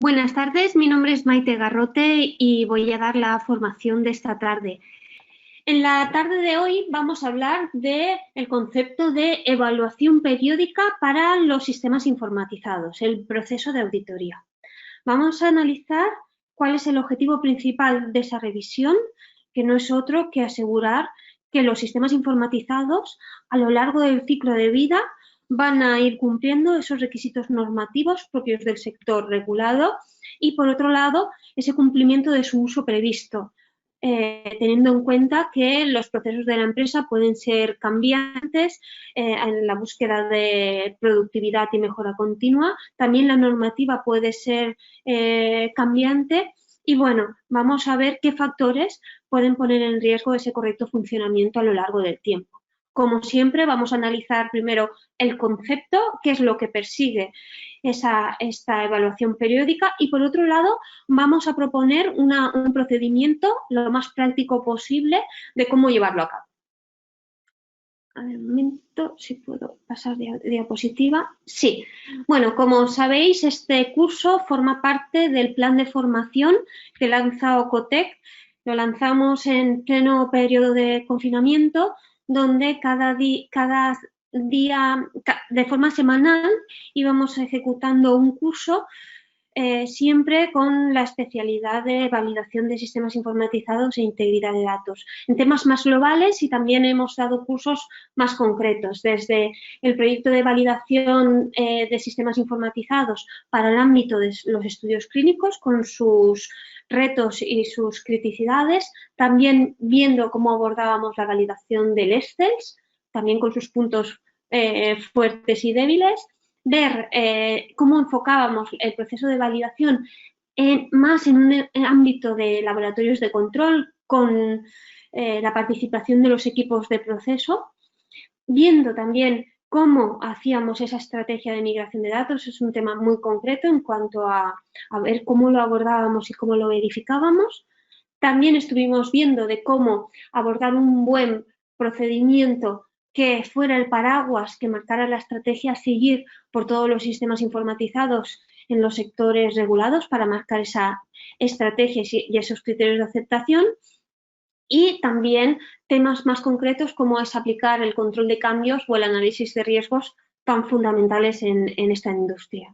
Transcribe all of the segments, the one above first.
Buenas tardes, mi nombre es Maite Garrote y voy a dar la formación de esta tarde. En la tarde de hoy vamos a hablar del concepto de evaluación periódica para los sistemas informatizados, el proceso de auditoría. Vamos a analizar cuál es el objetivo principal de esa revisión, que no es otro que asegurar que los sistemas informatizados a lo largo del ciclo de vida van a ir cumpliendo esos requisitos normativos propios del sector regulado y, por otro lado, ese cumplimiento de su uso previsto, teniendo en cuenta que los procesos de la empresa pueden ser cambiantes en la búsqueda de productividad y mejora continua. También la normativa puede ser cambiante y, bueno, vamos a ver qué factores pueden poner en riesgo ese correcto funcionamiento a lo largo del tiempo. Como siempre, vamos a analizar primero el concepto, qué es lo que persigue esta evaluación periódica y, por otro lado, vamos a proponer un procedimiento lo más práctico posible de cómo llevarlo a cabo. A ver, un momento, si puedo pasar de diapositiva. Sí. Bueno, como sabéis, este curso forma parte del plan de formación que lanza Ocotec. Lo lanzamos en pleno periodo de confinamiento, donde cada día, de forma semanal, íbamos ejecutando un curso siempre con la especialidad de validación de sistemas informatizados e integridad de datos. En temas más globales y también hemos dado cursos más concretos, desde el proyecto de validación de sistemas informatizados para el ámbito de los estudios clínicos con sus retos y sus criticidades, también viendo cómo abordábamos la validación del ESTELS, también con sus puntos fuertes y débiles, ver cómo enfocábamos el proceso de validación más en un ámbito de laboratorios de control con la participación de los equipos de proceso, viendo también cómo hacíamos esa estrategia de migración de datos. Es un tema muy concreto en cuanto a ver cómo lo abordábamos y cómo lo verificábamos. También estuvimos viendo de cómo abordar un buen procedimiento que fuera el paraguas que marcara la estrategia a seguir por todos los sistemas informatizados en los sectores regulados para marcar esa estrategia y esos criterios de aceptación. Y también temas más concretos como es aplicar el control de cambios o el análisis de riesgos tan fundamentales en esta industria.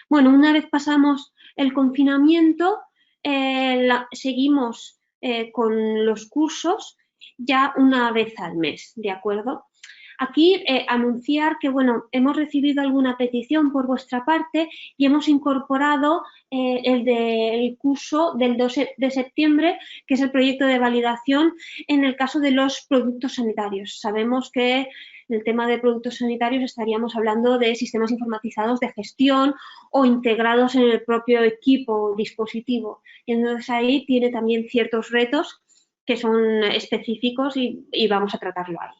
Bueno, una vez pasamos el confinamiento, seguimos con los cursos ya una vez al mes, ¿de acuerdo? Aquí anunciar que, bueno, hemos recibido alguna petición por vuestra parte y hemos incorporado el del curso del 2 de septiembre, que es el proyecto de validación en el caso de los productos sanitarios. Sabemos que en el tema de productos sanitarios estaríamos hablando de sistemas informatizados de gestión o integrados en el propio equipo o dispositivo. Y entonces ahí tiene también ciertos retos que son específicos y vamos a tratarlo ahí.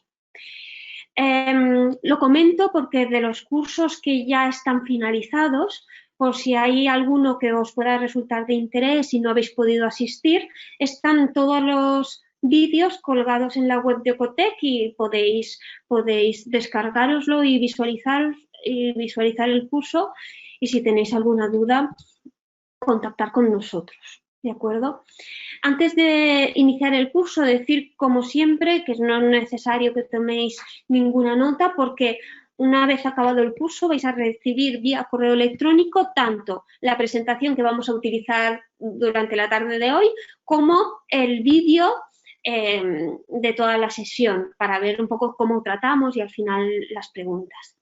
Lo comento porque de los cursos que ya están finalizados, por si hay alguno que os pueda resultar de interés y no habéis podido asistir, están todos los vídeos colgados en la web de Ocotec y podéis descargároslo y visualizar el curso, y si tenéis alguna duda, contactar con nosotros, ¿de acuerdo? Antes de iniciar el curso, decir, como siempre, que no es necesario que toméis ninguna nota porque una vez acabado el curso vais a recibir vía correo electrónico tanto la presentación que vamos a utilizar durante la tarde de hoy como el vídeo de toda la sesión para ver un poco cómo tratamos y al final las preguntas.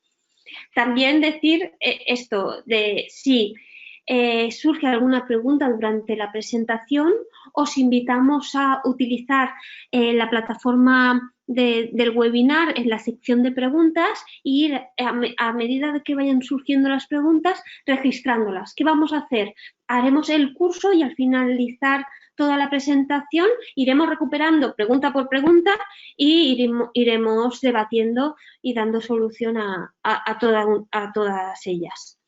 También decir esto de si surge alguna pregunta durante la presentación, os invitamos a utilizar la plataforma del webinar en la sección de preguntas y ir a medida de que vayan surgiendo las preguntas, registrándolas. ¿Qué vamos a hacer? Haremos el curso y al finalizar toda la presentación iremos recuperando pregunta por pregunta y iremos debatiendo y dando solución a todas ellas.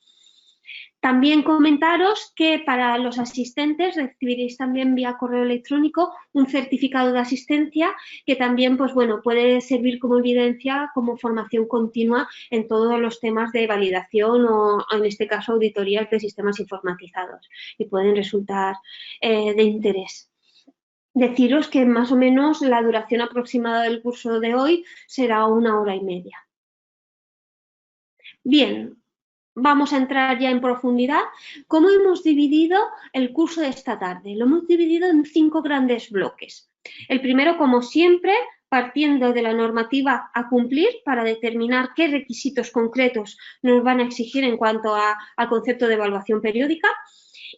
También comentaros que para los asistentes recibiréis también vía correo electrónico un certificado de asistencia que también pues, bueno, puede servir como evidencia, como formación continua en todos los temas de validación o, en este caso, auditorías de sistemas informatizados y pueden resultar de interés. Deciros que más o menos la duración aproximada del curso de hoy será 1 hora y media. Bien, vamos a entrar ya en profundidad. ¿Cómo hemos dividido el curso de esta tarde? Lo hemos dividido en 5 grandes bloques. El primero, como siempre, partiendo de la normativa a cumplir para determinar qué requisitos concretos nos van a exigir en cuanto al concepto de evaluación periódica.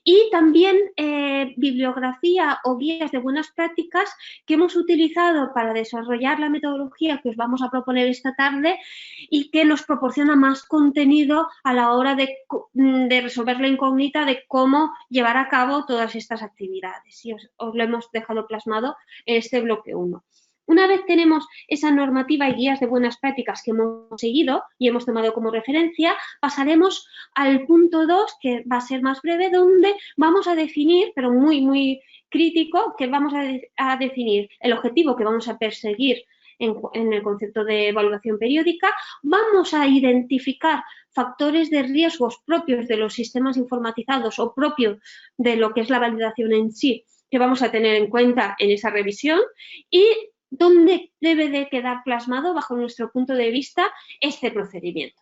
Y también bibliografía o guías de buenas prácticas que hemos utilizado para desarrollar la metodología que os vamos a proponer esta tarde y que nos proporciona más contenido a la hora de resolver la incógnita de cómo llevar a cabo todas estas actividades. Y os lo hemos dejado plasmado en este bloque 1. Una vez tenemos esa normativa y guías de buenas prácticas que hemos seguido y hemos tomado como referencia, pasaremos al punto 2, que va a ser más breve, donde vamos a definir, pero muy crítico, que vamos a definir el objetivo que vamos a perseguir en el concepto de evaluación periódica. Vamos a identificar factores de riesgos propios de los sistemas informatizados o propios de lo que es la validación en sí, que vamos a tener en cuenta en esa revisión y dónde debe de quedar plasmado, bajo nuestro punto de vista, este procedimiento.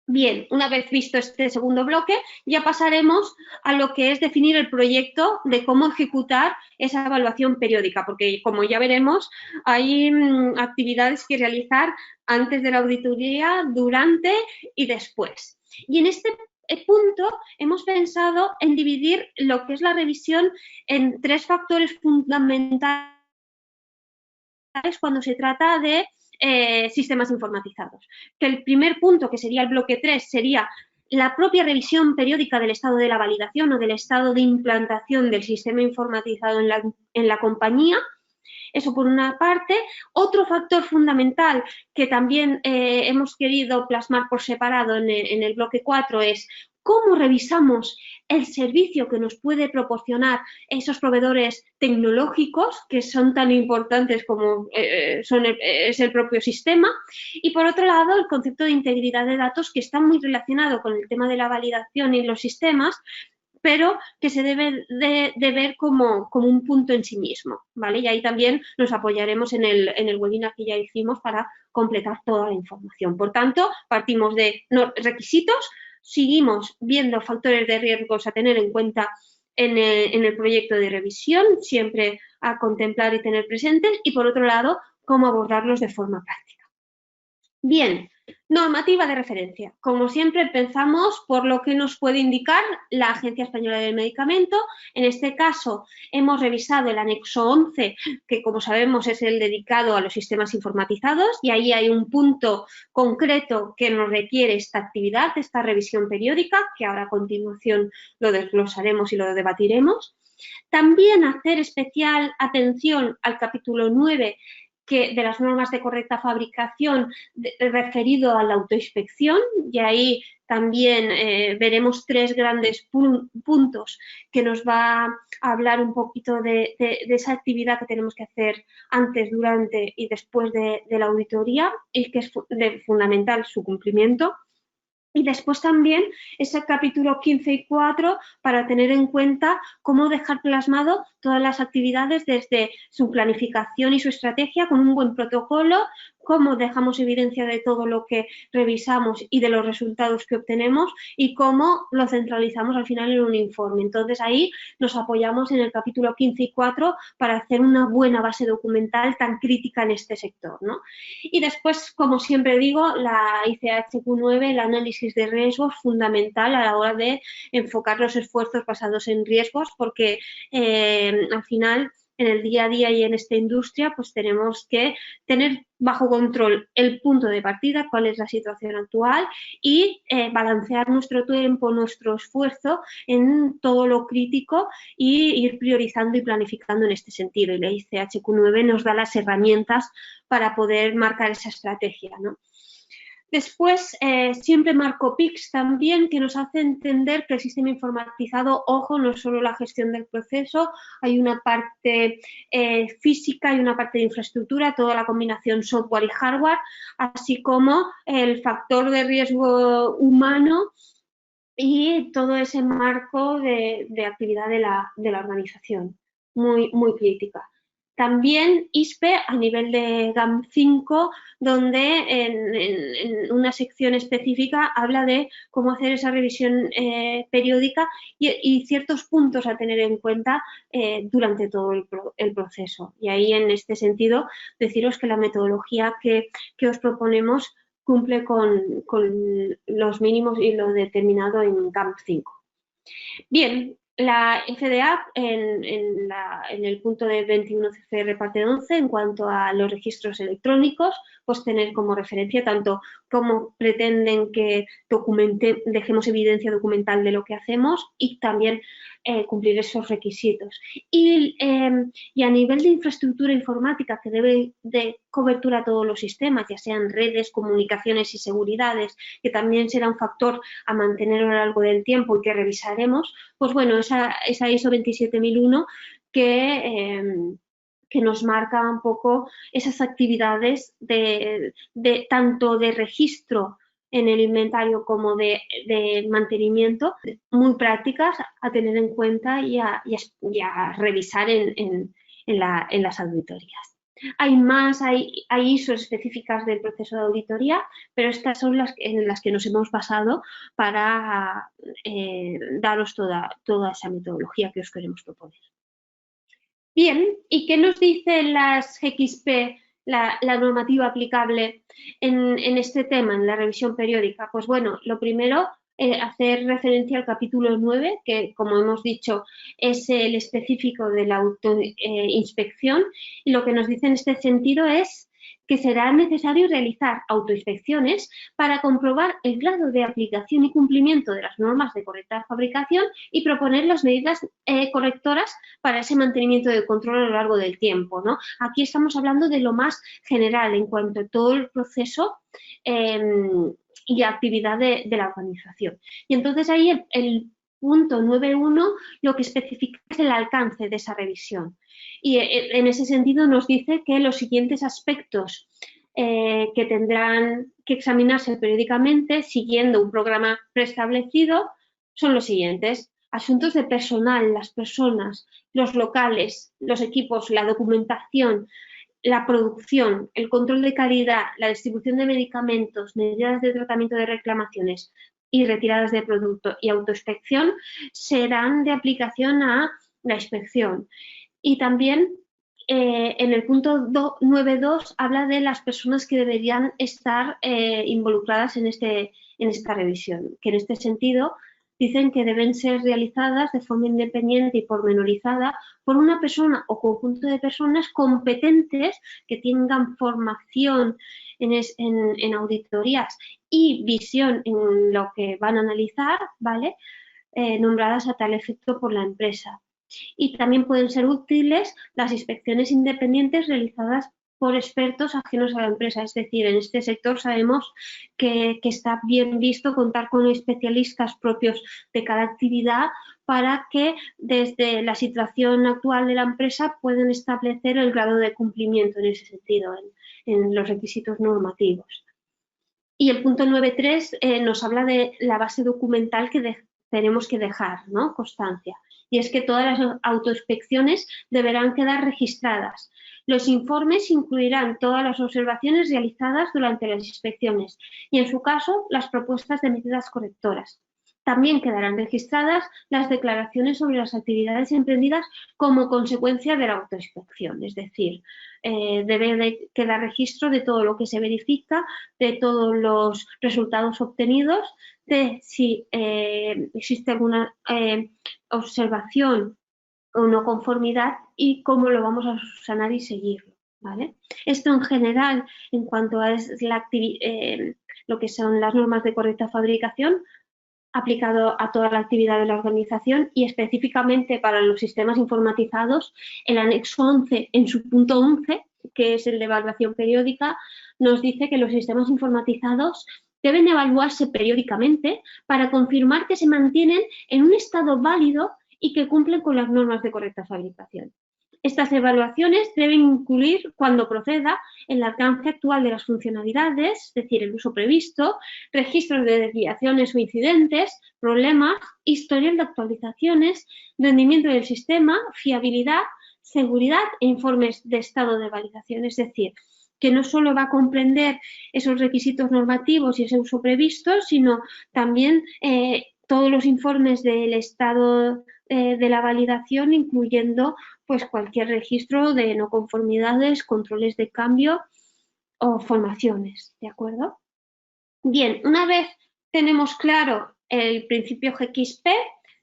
Bien, una vez visto este segundo bloque, ya pasaremos a lo que es definir el proyecto de cómo ejecutar esa evaluación periódica, porque como ya veremos, hay actividades que realizar antes de la auditoría, durante y después. Y en este punto hemos pensado en dividir lo que es la revisión en 3 factores fundamentales cuando se trata de sistemas informatizados. Que el primer punto, que sería el bloque 3, sería la propia revisión periódica del estado de la validación o del estado de implantación del sistema informatizado en la compañía. Eso por una parte. Otro factor fundamental que también hemos querido plasmar por separado en el bloque 4 es cómo revisamos el servicio que nos puede proporcionar esos proveedores tecnológicos que son tan importantes como es el propio sistema. Y por otro lado, el concepto de integridad de datos, que está muy relacionado con el tema de la validación y los sistemas, pero que se debe de ver como un punto en sí mismo, ¿vale? Y ahí también nos apoyaremos en el webinar que ya hicimos para completar toda la información. Por tanto, partimos de requisitos, seguimos viendo factores de riesgos a tener en cuenta en el proyecto de revisión, siempre a contemplar y tener presentes, y por otro lado, cómo abordarlos de forma práctica. Bien, normativa de referencia. Como siempre, empezamos por lo que nos puede indicar la Agencia Española del Medicamento. En este caso, hemos revisado el anexo 11, que como sabemos es el dedicado a los sistemas informatizados, y ahí hay un punto concreto que nos requiere esta actividad, esta revisión periódica, que ahora a continuación lo desglosaremos y lo debatiremos. También hacer especial atención al capítulo 9, de las normas de correcta fabricación referido a la autoinspección, y ahí también veremos 3 grandes puntos que nos va a hablar un poquito de esa actividad que tenemos que hacer antes, durante y después de la auditoría, y que es fundamental su cumplimiento. Y después también ese capítulo 15 y 4 para tener en cuenta cómo dejar plasmado todas las actividades desde su planificación y su estrategia con un buen protocolo, cómo dejamos evidencia de todo lo que revisamos y de los resultados que obtenemos y cómo lo centralizamos al final en un informe. Entonces ahí nos apoyamos en el capítulo 15 y 4 para hacer una buena base documental tan crítica en este sector, ¿no? Y después, como siempre digo, la ICHQ9, el análisis de riesgos, fundamental a la hora de enfocar los esfuerzos basados en riesgos, porque al final en el día a día y en esta industria pues tenemos que tener bajo control el punto de partida, cuál es la situación actual y balancear nuestro tiempo, nuestro esfuerzo en todo lo crítico y ir priorizando y planificando en este sentido. Y la ICHQ9 nos da las herramientas para poder marcar esa estrategia, ¿no? Después, siempre marco PICS también, que nos hace entender que el sistema informatizado, ojo, no es solo la gestión del proceso, hay una parte física y una parte de infraestructura, toda la combinación software y hardware, así como el factor de riesgo humano y todo ese marco de actividad de la organización, muy crítica. También ISPE a nivel de GAM5, donde en una sección específica habla de cómo hacer esa revisión periódica y ciertos puntos a tener en cuenta durante todo el proceso. Y ahí, en este sentido, deciros que la metodología que os proponemos cumple con los mínimos y lo determinado en GAMP 5. Bien, la FDA en el punto de 21 CFR parte 11, en cuanto a los registros electrónicos, pues tener como referencia tanto cómo pretenden que dejemos evidencia documental de lo que hacemos y también cumplir esos requisitos. Y a nivel de infraestructura informática, que debe de cobertura a todos los sistemas, ya sean redes, comunicaciones y seguridades, que también será un factor a mantener a lo largo del tiempo y que revisaremos, pues bueno, esa ISO 27001 que nos marca un poco esas actividades tanto de registro en el inventario como de mantenimiento, muy prácticas a tener en cuenta y a revisar en las auditorías. Hay más, hay ISO específicas del proceso de auditoría, pero estas son en las que nos hemos basado para daros toda esa metodología que os queremos proponer. Bien, ¿y qué nos dice las GXP, la normativa aplicable en este tema, en la revisión periódica? Pues bueno, lo primero, hacer referencia al capítulo 9, que como hemos dicho es el específico de la autoinspección, y lo que nos dice en este sentido es que será necesario realizar autoinspecciones para comprobar el grado de aplicación y cumplimiento de las normas de correcta fabricación y proponer las medidas correctoras para ese mantenimiento de control a lo largo del tiempo, ¿no? Aquí estamos hablando de lo más general en cuanto a todo el proceso y actividad de la organización. Y entonces ahí el punto 9.1 lo que especifica es el alcance de esa revisión. Y en ese sentido nos dice que los siguientes aspectos que tendrán que examinarse periódicamente siguiendo un programa preestablecido son los siguientes: asuntos de personal, las personas, los locales, los equipos, la documentación, la producción, el control de calidad, la distribución de medicamentos, medidas de tratamiento de reclamaciones y retiradas de producto y autoinspección serán de aplicación a la inspección. Y también en el punto 9.2 habla de las personas que deberían estar involucradas en esta revisión, que en este sentido dicen que deben ser realizadas de forma independiente y pormenorizada por una persona o conjunto de personas competentes que tengan formación en auditorías y visión en lo que van a analizar, ¿vale? Nombradas a tal efecto por la empresa. Y también pueden ser útiles las inspecciones independientes realizadas por expertos ajenos a la empresa. Es decir, en este sector sabemos que está bien visto contar con especialistas propios de cada actividad para que desde la situación actual de la empresa puedan establecer el grado de cumplimiento en ese sentido, en los requisitos normativos. Y el punto 9.3 nos habla de la base documental que tenemos que dejar, ¿no? Constancia. Y es que todas las autoinspecciones deberán quedar registradas. Los informes incluirán todas las observaciones realizadas durante las inspecciones y, en su caso, las propuestas de medidas correctoras. También quedarán registradas las declaraciones sobre las actividades emprendidas como consecuencia de la autoinspección, es decir, debe de quedar registro de todo lo que se verifica, de todos los resultados obtenidos, de si existe alguna observación o no conformidad y cómo lo vamos a subsanar y seguirlo, ¿vale? Esto en general, en cuanto a lo que son las normas de correcta fabricación, aplicado a toda la actividad de la organización y específicamente para los sistemas informatizados, el anexo 11 en su punto 11, que es el de evaluación periódica, nos dice que los sistemas informatizados deben evaluarse periódicamente para confirmar que se mantienen en un estado válido y que cumplen con las normas de correcta fabricación. Estas evaluaciones deben incluir, cuando proceda, el alcance actual de las funcionalidades, es decir, el uso previsto, registros de desviaciones o incidentes, problemas, historial de actualizaciones, rendimiento del sistema, fiabilidad, seguridad e informes de estado de validación. Es decir, que no solo va a comprender esos requisitos normativos y ese uso previsto, sino también todos los informes del estado de la validación, incluyendo pues cualquier registro de no conformidades, controles de cambio o formaciones, ¿de acuerdo? Bien, una vez tenemos claro el principio GXP,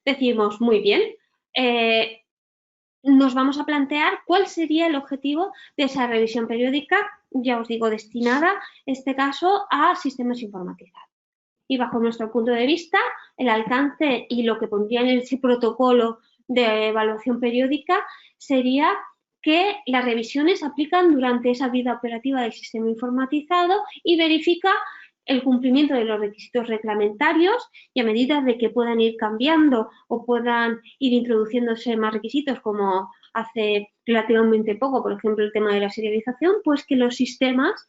decimos, muy bien, nos vamos a plantear cuál sería el objetivo de esa revisión periódica, ya os digo, destinada, en este caso, a sistemas informatizados. Y bajo nuestro punto de vista, el alcance y lo que pondría en ese protocolo de evaluación periódica sería que las revisiones se aplican durante esa vida operativa del sistema informatizado y verifica el cumplimiento de los requisitos reglamentarios y a medida de que puedan ir cambiando o puedan ir introduciéndose más requisitos, como hace relativamente poco, por ejemplo, el tema de la serialización, pues que los sistemas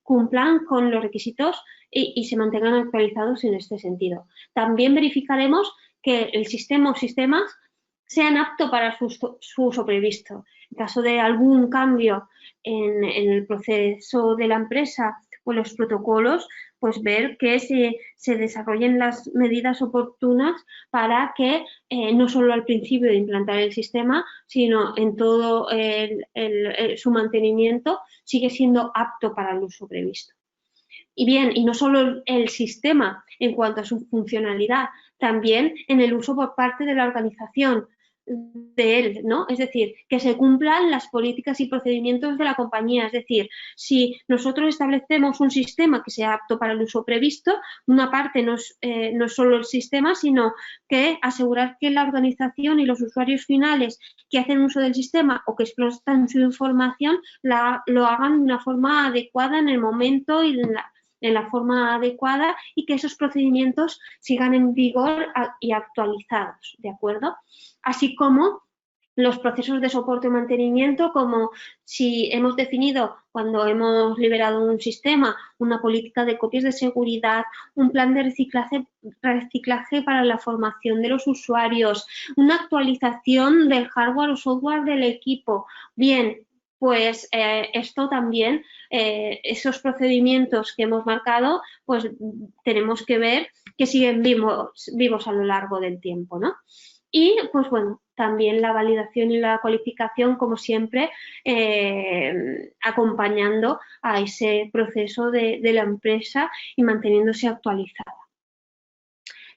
cumplan con los requisitos y se mantengan actualizados en este sentido. También verificaremos que el sistema o sistemas sean aptos para su uso previsto. En caso de algún cambio en el proceso de la empresa o los protocolos, pues ver que se desarrollen las medidas oportunas para que no solo al principio de implantar el sistema, sino en todo su mantenimiento sigue siendo apto para el uso previsto. Y bien, y no solo el sistema en cuanto a su funcionalidad, también en el uso por parte de la organización de él, ¿no? Es decir, que se cumplan las políticas y procedimientos de la compañía. Es decir, si nosotros establecemos un sistema que sea apto para el uso previsto, una parte no es solo el sistema, sino que asegurar que la organización y los usuarios finales que hacen uso del sistema o que explotan su información lo hagan de una forma adecuada en el momento y en la forma adecuada y que esos procedimientos sigan en vigor y actualizados, ¿de acuerdo? Así como los procesos de soporte y mantenimiento, como si hemos definido cuando hemos liberado un sistema una política de copias de seguridad, un plan de reciclaje para la formación de los usuarios, una actualización del hardware o software del equipo. Bien, pues esto también, esos procedimientos que hemos marcado, pues tenemos que ver que siguen vivos a lo largo del tiempo, ¿no? Y, pues bueno, también la validación y la cualificación, como siempre, acompañando a ese proceso de la empresa y manteniéndose actualizada.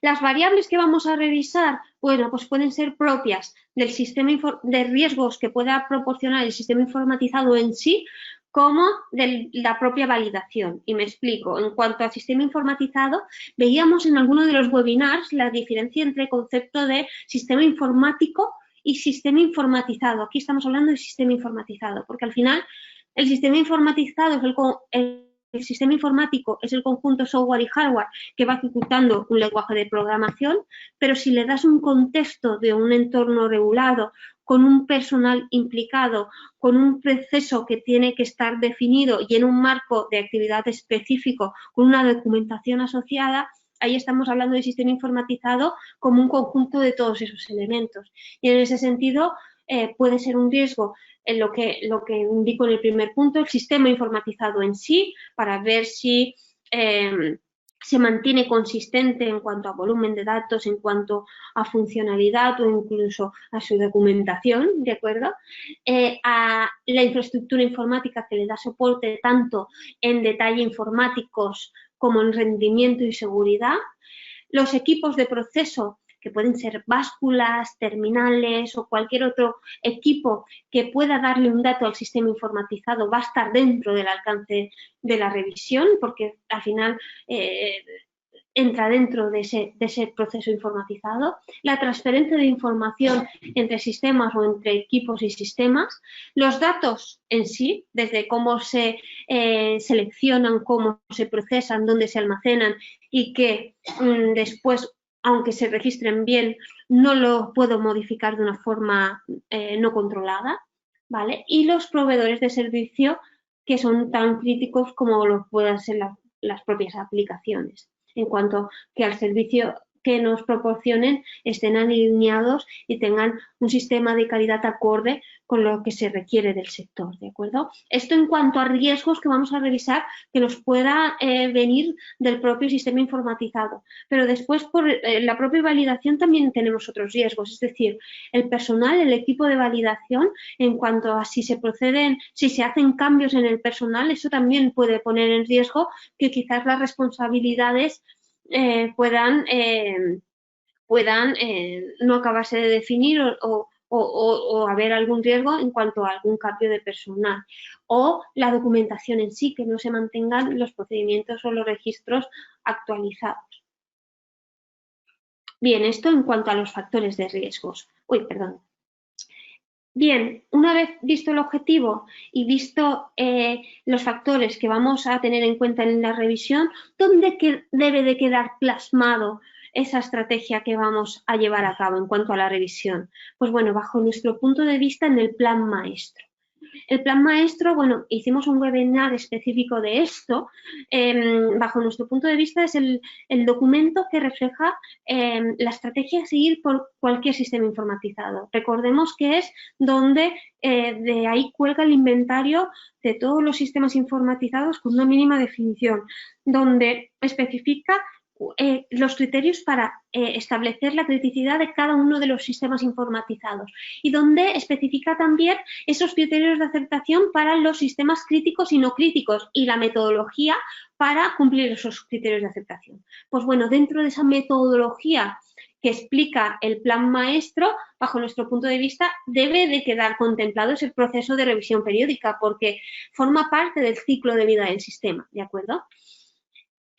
Las variables que vamos a revisar, bueno, pues pueden ser propias del sistema de riesgos que pueda proporcionar el sistema informatizado en sí, como de la propia validación. Y me explico. En cuanto al sistema informatizado, veíamos en alguno de los webinars la diferencia entre el concepto de sistema informático y sistema informatizado. Aquí estamos hablando de sistema informatizado, porque al final el sistema informatizado es el sistema informático es el conjunto software y hardware que va ejecutando un lenguaje de programación, pero si le das un contexto de un entorno regulado, con un personal implicado, con un proceso que tiene que estar definido y en un marco de actividad específico, con una documentación asociada, ahí estamos hablando de sistema informatizado como un conjunto de todos esos elementos. Y en ese sentido, puede ser un riesgo en lo que indico en el primer punto, el sistema informatizado en sí, para ver si se mantiene consistente en cuanto a volumen de datos, en cuanto a funcionalidad o incluso a su documentación, ¿de acuerdo? A la infraestructura informática que le da soporte tanto en detalle informáticos como en rendimiento y seguridad, los equipos de proceso que pueden ser básculas, terminales o cualquier otro equipo que pueda darle un dato al sistema informatizado va a estar dentro del alcance de la revisión, porque al final entra dentro de ese proceso informatizado, la transferencia de información entre sistemas o entre equipos y sistemas, los datos en sí, desde cómo se seleccionan, cómo se procesan, dónde se almacenan y que después, aunque se registren bien, no lo puedo modificar de una forma no controlada, ¿vale? Y los proveedores de servicio que son tan críticos como lo puedan ser las propias aplicaciones, en cuanto que al servicio que nos proporcionen estén alineados y tengan un sistema de calidad acorde con lo que se requiere del sector, ¿de acuerdo? Esto en cuanto a riesgos que vamos a revisar que nos pueda venir del propio sistema informatizado, pero después por la propia validación también tenemos otros riesgos, es decir, el personal, el equipo de validación, en cuanto a si se hacen cambios en el personal, eso también puede poner en riesgo que quizás las responsabilidades puedan no acabarse de definir o haber algún riesgo en cuanto a algún cambio de personal. O la documentación en sí, que no se mantengan los procedimientos o los registros actualizados. Bien, esto en cuanto a los factores de riesgos. Bien, una vez visto el objetivo y visto los factores que vamos a tener en cuenta en la revisión, ¿dónde debe de quedar plasmado esa estrategia que vamos a llevar a cabo en cuanto a la revisión? Pues bueno, bajo nuestro punto de vista en el plan maestro. El plan maestro, bueno, hicimos un webinar específico de esto. Bajo nuestro punto de vista es el documento que refleja la estrategia a seguir por cualquier sistema informatizado. Recordemos que es donde de ahí cuelga el inventario de todos los sistemas informatizados con una mínima definición, donde especifica los criterios para establecer la criticidad de cada uno de los sistemas informatizados y donde especifica también esos criterios de aceptación para los sistemas críticos y no críticos y la metodología para cumplir esos criterios de aceptación. Pues bueno, dentro de esa metodología que explica el plan maestro, bajo nuestro punto de vista, debe de quedar contemplado ese proceso de revisión periódica porque forma parte del ciclo de vida del sistema, ¿de acuerdo?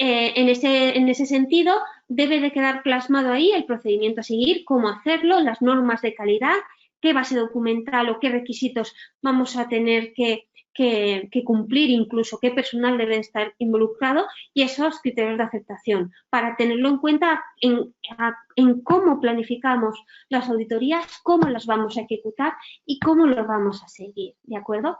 En ese sentido, debe de quedar plasmado ahí el procedimiento a seguir, cómo hacerlo, las normas de calidad, qué base documental o qué requisitos vamos a tener que cumplir, incluso qué personal debe estar involucrado y esos criterios de aceptación, para tenerlo en cuenta en cómo planificamos las auditorías, cómo las vamos a ejecutar y cómo lo vamos a seguir, ¿de acuerdo?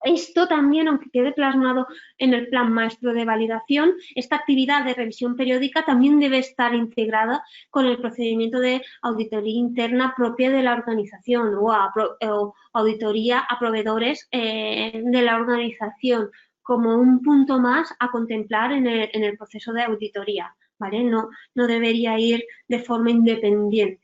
Esto también, aunque quede plasmado en el plan maestro de validación, esta actividad de revisión periódica también debe estar integrada con el procedimiento de auditoría interna propia de la organización o auditoría a proveedores de la organización como un punto más a contemplar en el proceso de auditoría, ¿vale? No debería ir de forma independiente.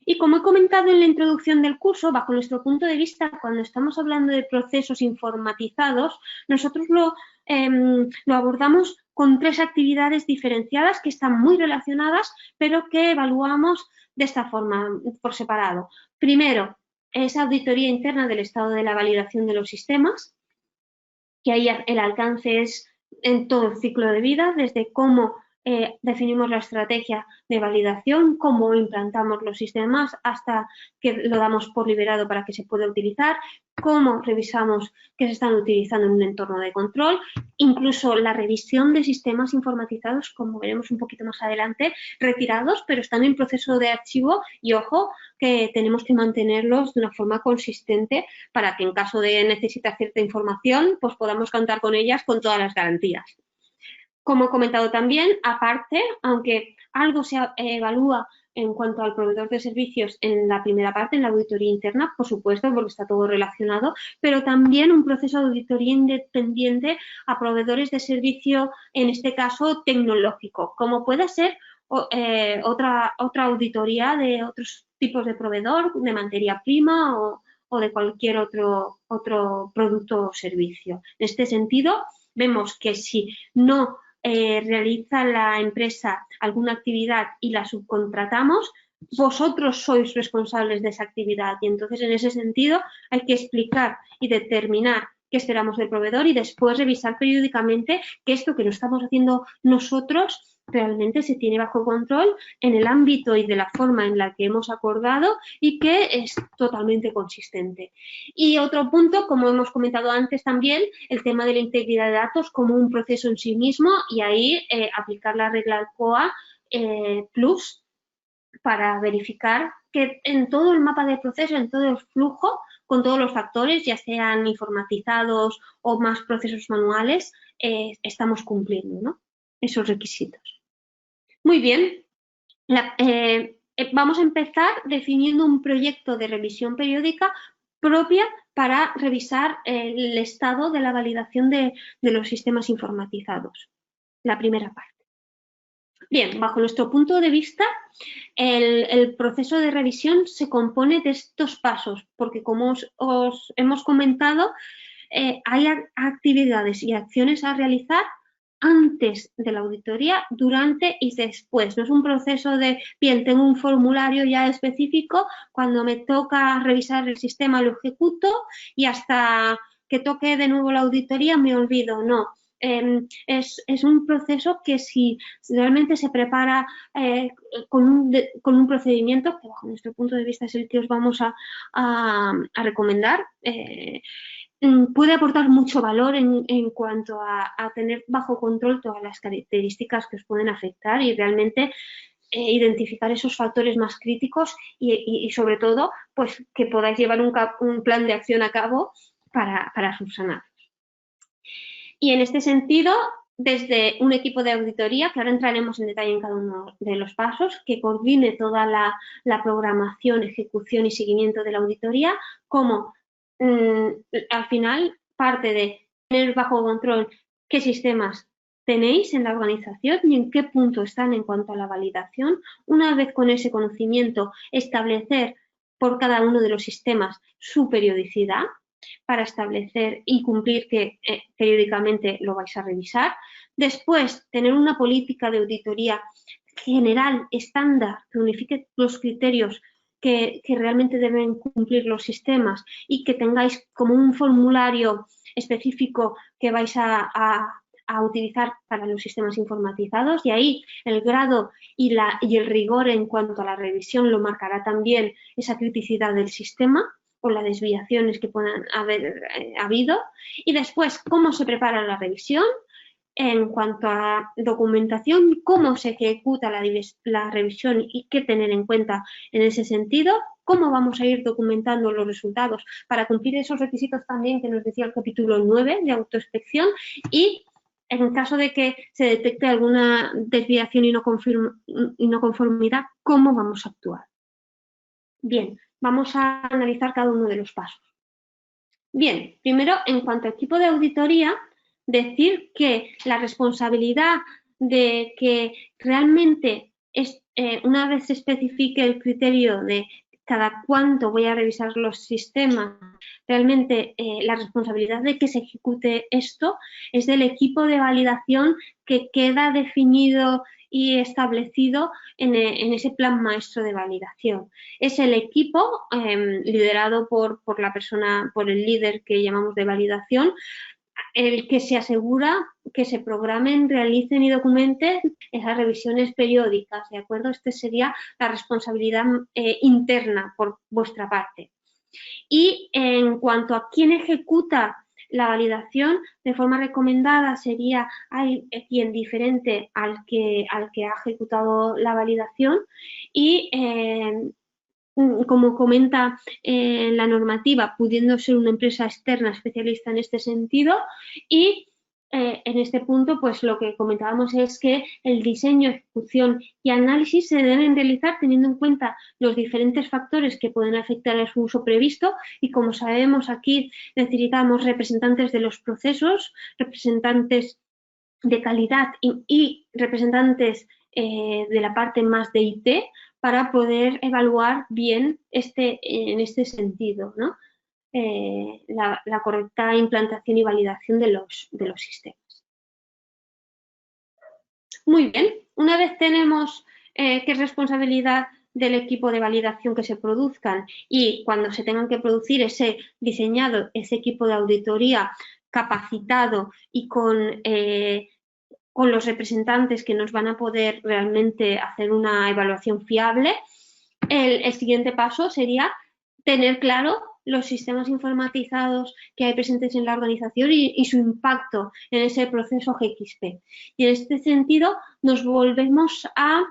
Y como he comentado en la introducción del curso, bajo nuestro punto de vista, cuando estamos hablando de procesos informatizados, nosotros lo abordamos con 3 actividades diferenciadas que están muy relacionadas, pero que evaluamos de esta forma, por separado. Primero, esa auditoría interna del estado de la validación de los sistemas, que ahí el alcance es en todo el ciclo de vida, desde cómo definimos la estrategia de validación, cómo implantamos los sistemas hasta que lo damos por liberado para que se pueda utilizar, cómo revisamos que se están utilizando en un entorno de control, incluso la revisión de sistemas informatizados, como veremos un poquito más adelante, retirados, pero están en proceso de archivo y, ojo, que tenemos que mantenerlos de una forma consistente para que en caso de necesitar cierta información, pues podamos contar con ellas con todas las garantías. Como he comentado también, aparte, aunque algo se evalúa en cuanto al proveedor de servicios en la primera parte, en la auditoría interna, por supuesto, porque está todo relacionado, pero también un proceso de auditoría independiente a proveedores de servicio, en este caso tecnológico, como puede ser otra auditoría de otros tipos de proveedor, de materia prima o de cualquier otro producto o servicio. En este sentido, vemos que si no realiza la empresa alguna actividad y la subcontratamos, vosotros sois responsables de esa actividad y entonces en ese sentido hay que explicar y determinar qué esperamos del proveedor y después revisar periódicamente que esto que lo estamos haciendo nosotros realmente se tiene bajo control en el ámbito y de la forma en la que hemos acordado y que es totalmente consistente. Y otro punto, como hemos comentado antes también, el tema de la integridad de datos como un proceso en sí mismo y ahí aplicar la regla ALCOA Plus para verificar que en todo el mapa de proceso, en todo el flujo, con todos los factores, ya sean informatizados o más procesos manuales, estamos cumpliendo, ¿no?, esos requisitos. Muy bien. Vamos a empezar definiendo un proyecto de revisión periódica propia para revisar el estado de la validación de los sistemas informatizados. La primera parte. Bien, bajo nuestro punto de vista, el proceso de revisión se compone de estos pasos, porque como os hemos comentado, hay actividades y acciones a realizar antes de la auditoría, durante y después. No es un proceso de, bien, tengo un formulario ya específico, cuando me toca revisar el sistema lo ejecuto y hasta que toque de nuevo la auditoría me olvido. No. Es un proceso que si realmente se prepara con un procedimiento, que bajo nuestro punto de vista es el que os vamos a recomendar, puede aportar mucho valor en cuanto a tener bajo control todas las características que os pueden afectar y realmente identificar esos factores más críticos y sobre todo, pues que podáis llevar un plan de acción a cabo para subsanarlos. Y en este sentido, desde un equipo de auditoría, que ahora entraremos en detalle en cada uno de los pasos, que coordine toda la programación, ejecución y seguimiento de la auditoría, como al final parte de tener bajo control qué sistemas tenéis en la organización y en qué punto están en cuanto a la validación. Una vez con ese conocimiento, establecer por cada uno de los sistemas su periodicidad para establecer y cumplir que periódicamente lo vais a revisar. Después, tener una política de auditoría general, estándar, que unifique los criterios que realmente deben cumplir los sistemas y que tengáis como un formulario específico que vais a utilizar para los sistemas informatizados, y ahí el grado y el rigor en cuanto a la revisión lo marcará también esa criticidad del sistema o las desviaciones que puedan haber habido. Y después, cómo se prepara la revisión en cuanto a documentación, cómo se ejecuta la revisión y qué tener en cuenta en ese sentido, cómo vamos a ir documentando los resultados para cumplir esos requisitos también que nos decía el capítulo 9 de autoinspección, y en caso de que se detecte alguna desviación y no conformidad, cómo vamos a actuar. Bien, vamos a analizar cada uno de los pasos. Bien, primero, en cuanto al equipo de auditoría, decir que la responsabilidad de que realmente una vez se especifique el criterio de cada cuánto voy a revisar los sistemas, realmente la responsabilidad de que se ejecute esto es del equipo de validación que queda definido y establecido en ese plan maestro de validación. Es el equipo liderado por la persona, por el líder que llamamos de validación, el que se asegura que se programen, realicen y documenten esas revisiones periódicas, ¿de acuerdo? Esta sería la responsabilidad interna por vuestra parte. Y en cuanto a quién ejecuta la validación, de forma recomendada sería quien diferente al que ha ejecutado la validación y como comenta la normativa, pudiendo ser una empresa externa especialista en este sentido. Y en este punto, pues lo que comentábamos es que el diseño, ejecución y análisis se deben realizar teniendo en cuenta los diferentes factores que pueden afectar a su uso previsto, y como sabemos aquí necesitamos representantes de los procesos, representantes de calidad y representantes de la parte más de IT para poder evaluar bien en este sentido, ¿no? La correcta implantación y validación de los sistemas. Muy bien, una vez tenemos qué es responsabilidad del equipo de validación que se produzcan y cuando se tengan que producir ese equipo de auditoría capacitado y con con los representantes que nos van a poder realmente hacer una evaluación fiable, el siguiente paso sería tener claro los sistemas informatizados que hay presentes en la organización y su impacto en ese proceso GXP. Y en este sentido nos volvemos a,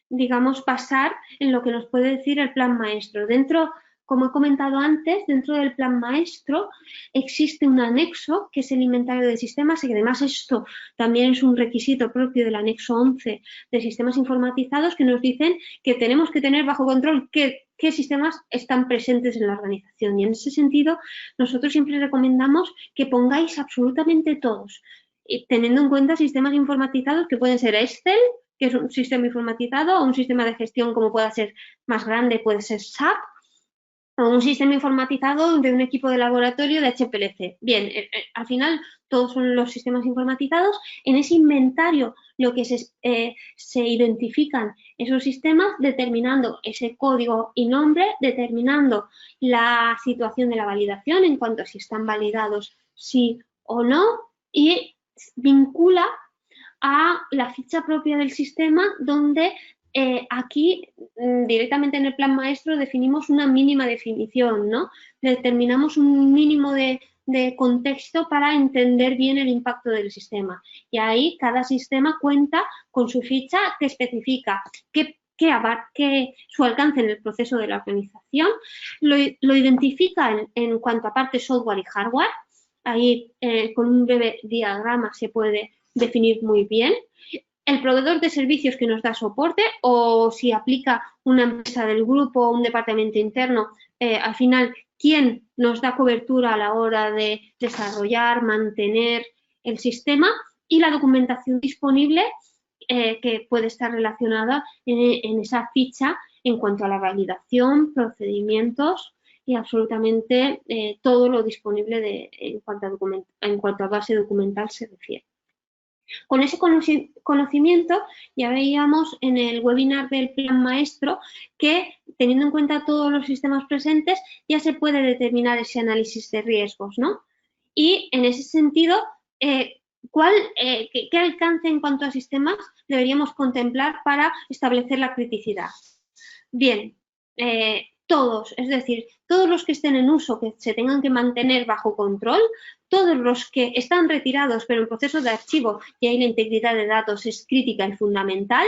digamos, basar en lo que nos puede decir el plan maestro. Dentro, como he comentado antes, dentro del plan maestro existe un anexo que es el inventario de sistemas, y además esto también es un requisito propio del anexo 11 de sistemas informatizados, que nos dicen que tenemos que tener bajo control qué sistemas están presentes en la organización. Y en ese sentido, nosotros siempre recomendamos que pongáis absolutamente todos, teniendo en cuenta sistemas informatizados que pueden ser Excel, que es un sistema informatizado, o un sistema de gestión como pueda ser más grande, puede ser SAP, o un sistema informatizado de un equipo de laboratorio de HPLC. Bien, al final todos son los sistemas informatizados. En ese inventario lo que se identifican esos sistemas determinando ese código y nombre, determinando la situación de la validación en cuanto a si están validados sí o no, y vincula a la ficha propia del sistema, donde aquí directamente en el plan maestro definimos una mínima definición, ¿no? Determinamos un mínimo de contexto para entender bien el impacto del sistema. Y ahí cada sistema cuenta con su ficha que especifica que su alcance en el proceso de la organización, lo identifica en cuanto a parte software y hardware. Ahí con un breve diagrama se puede definir muy bien. El proveedor de servicios que nos da soporte, o si aplica una empresa del grupo o un departamento interno, al final, quién nos da cobertura a la hora de desarrollar, mantener el sistema, y la documentación disponible que puede estar relacionada en esa ficha en cuanto a la validación, procedimientos y absolutamente todo lo disponible en cuanto a base documental se refiere. Con ese conocimiento ya veíamos en el webinar del plan maestro que, teniendo en cuenta todos los sistemas presentes, ya se puede determinar ese análisis de riesgos, ¿no? Y en ese sentido, ¿qué alcance en cuanto a sistemas deberíamos contemplar para establecer la criticidad? Bien, todos, es decir, todos los que estén en uso, que se tengan que mantener bajo control, todos los que están retirados pero en proceso de archivo y ahí la integridad de datos es crítica y fundamental,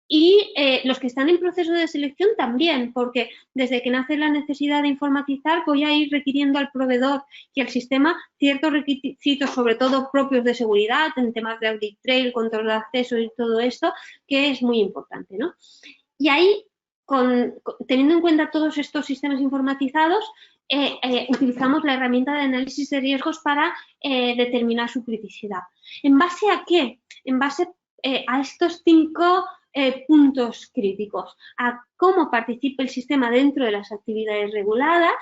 y los que están en proceso de selección también, porque desde que nace la necesidad de informatizar voy a ir requiriendo al proveedor y al sistema ciertos requisitos, sobre todo propios de seguridad, en temas de audit trail, control de acceso y todo esto, que es muy importante, ¿no? Y ahí, teniendo en cuenta todos estos sistemas informatizados, utilizamos la herramienta de análisis de riesgos para determinar su criticidad. ¿En base a qué? En base a estos 5 puntos críticos: a cómo participa el sistema dentro de las actividades reguladas,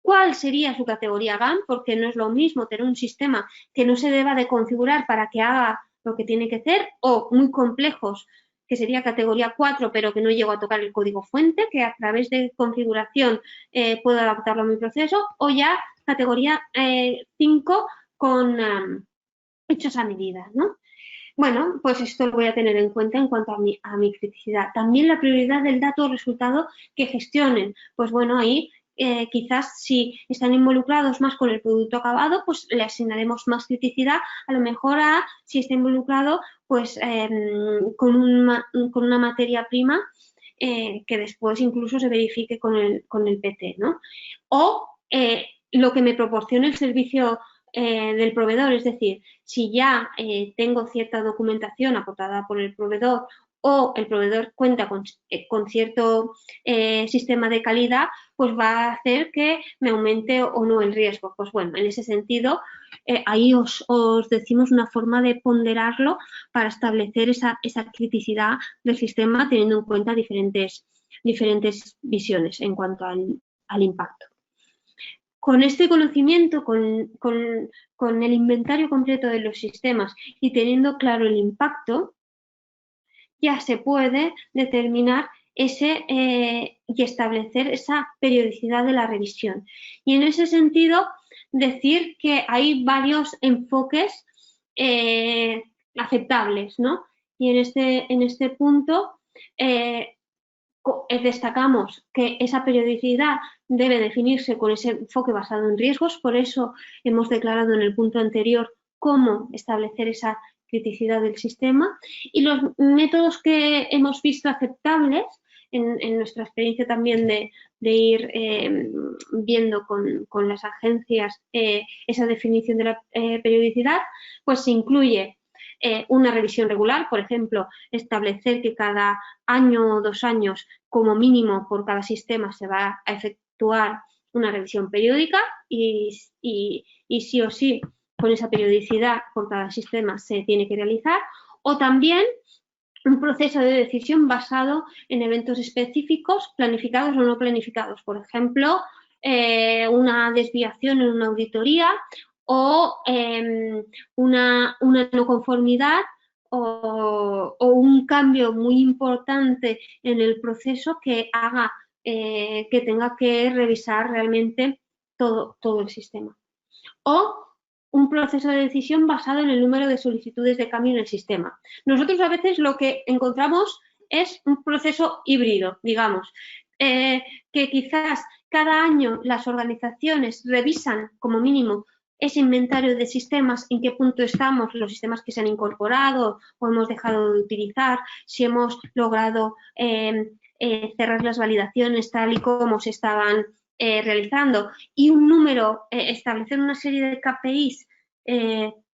cuál sería su categoría GAN, porque no es lo mismo tener un sistema que no se deba de configurar para que haga lo que tiene que hacer, o muy complejos, que sería categoría 4, pero que no llego a tocar el código fuente, que a través de configuración puedo adaptarlo a mi proceso, o ya categoría 5 con hechos a medida, ¿no? Bueno, pues esto lo voy a tener en cuenta en cuanto a mi criticidad. También la prioridad del dato o resultado que gestionen. Pues bueno, ahí quizás si están involucrados más con el producto acabado, pues le asignaremos más criticidad, a lo mejor si está involucrado pues con una materia prima que después incluso se verifique con el PT, ¿no? O lo que me proporcione el servicio del proveedor, es decir, si ya tengo cierta documentación aportada por el proveedor, o el proveedor cuenta con cierto sistema de calidad, pues va a hacer que me aumente o no el riesgo. Pues bueno, en ese sentido, ahí os decimos una forma de ponderarlo para establecer esa criticidad del sistema, teniendo en cuenta diferentes visiones en cuanto al impacto. Con este conocimiento, con el inventario completo de los sistemas y teniendo claro el impacto, ya se puede determinar y establecer esa periodicidad de la revisión. Y en ese sentido, decir que hay varios enfoques aceptables, ¿no? Y en este punto destacamos que esa periodicidad debe definirse con ese enfoque basado en riesgos, por eso hemos declarado en el punto anterior cómo establecer esa criticidad del sistema, y los métodos que hemos visto aceptables en nuestra experiencia también de ir viendo con las agencias esa definición de la periodicidad, pues se incluye una revisión regular, por ejemplo, establecer que cada año o 2 años, como mínimo por cada sistema, se va a efectuar una revisión periódica y sí o sí, con esa periodicidad por cada sistema se tiene que realizar, o también un proceso de decisión basado en eventos específicos, planificados o no planificados. Por ejemplo, una desviación en una auditoría o una no conformidad o un cambio muy importante en el proceso que haga que tenga que revisar realmente todo el sistema. O un proceso de decisión basado en el número de solicitudes de cambio en el sistema. Nosotros a veces lo que encontramos es un proceso híbrido, digamos, que quizás cada año las organizaciones revisan como mínimo ese inventario de sistemas, en qué punto estamos, los sistemas que se han incorporado o hemos dejado de utilizar, si hemos logrado cerrar las validaciones tal y como se estaban realizando, y un número, establecer una serie de KPIs,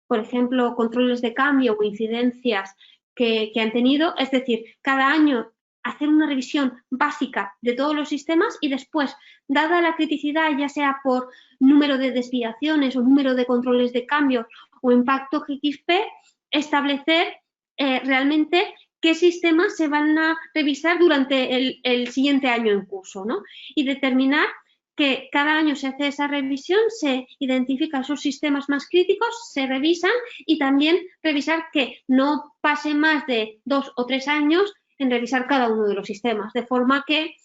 por ejemplo, controles de cambio o incidencias que han tenido, es decir, cada año hacer una revisión básica de todos los sistemas y después, dada la criticidad, ya sea por número de desviaciones o número de controles de cambio o impacto XP, establecer realmente qué sistemas se van a revisar durante el siguiente año en curso, ¿no? Y determinar que cada año se hace esa revisión, se identifican esos sistemas más críticos, se revisan y también revisar que no pase más de 2 o 3 años en revisar cada uno de los sistemas, de forma que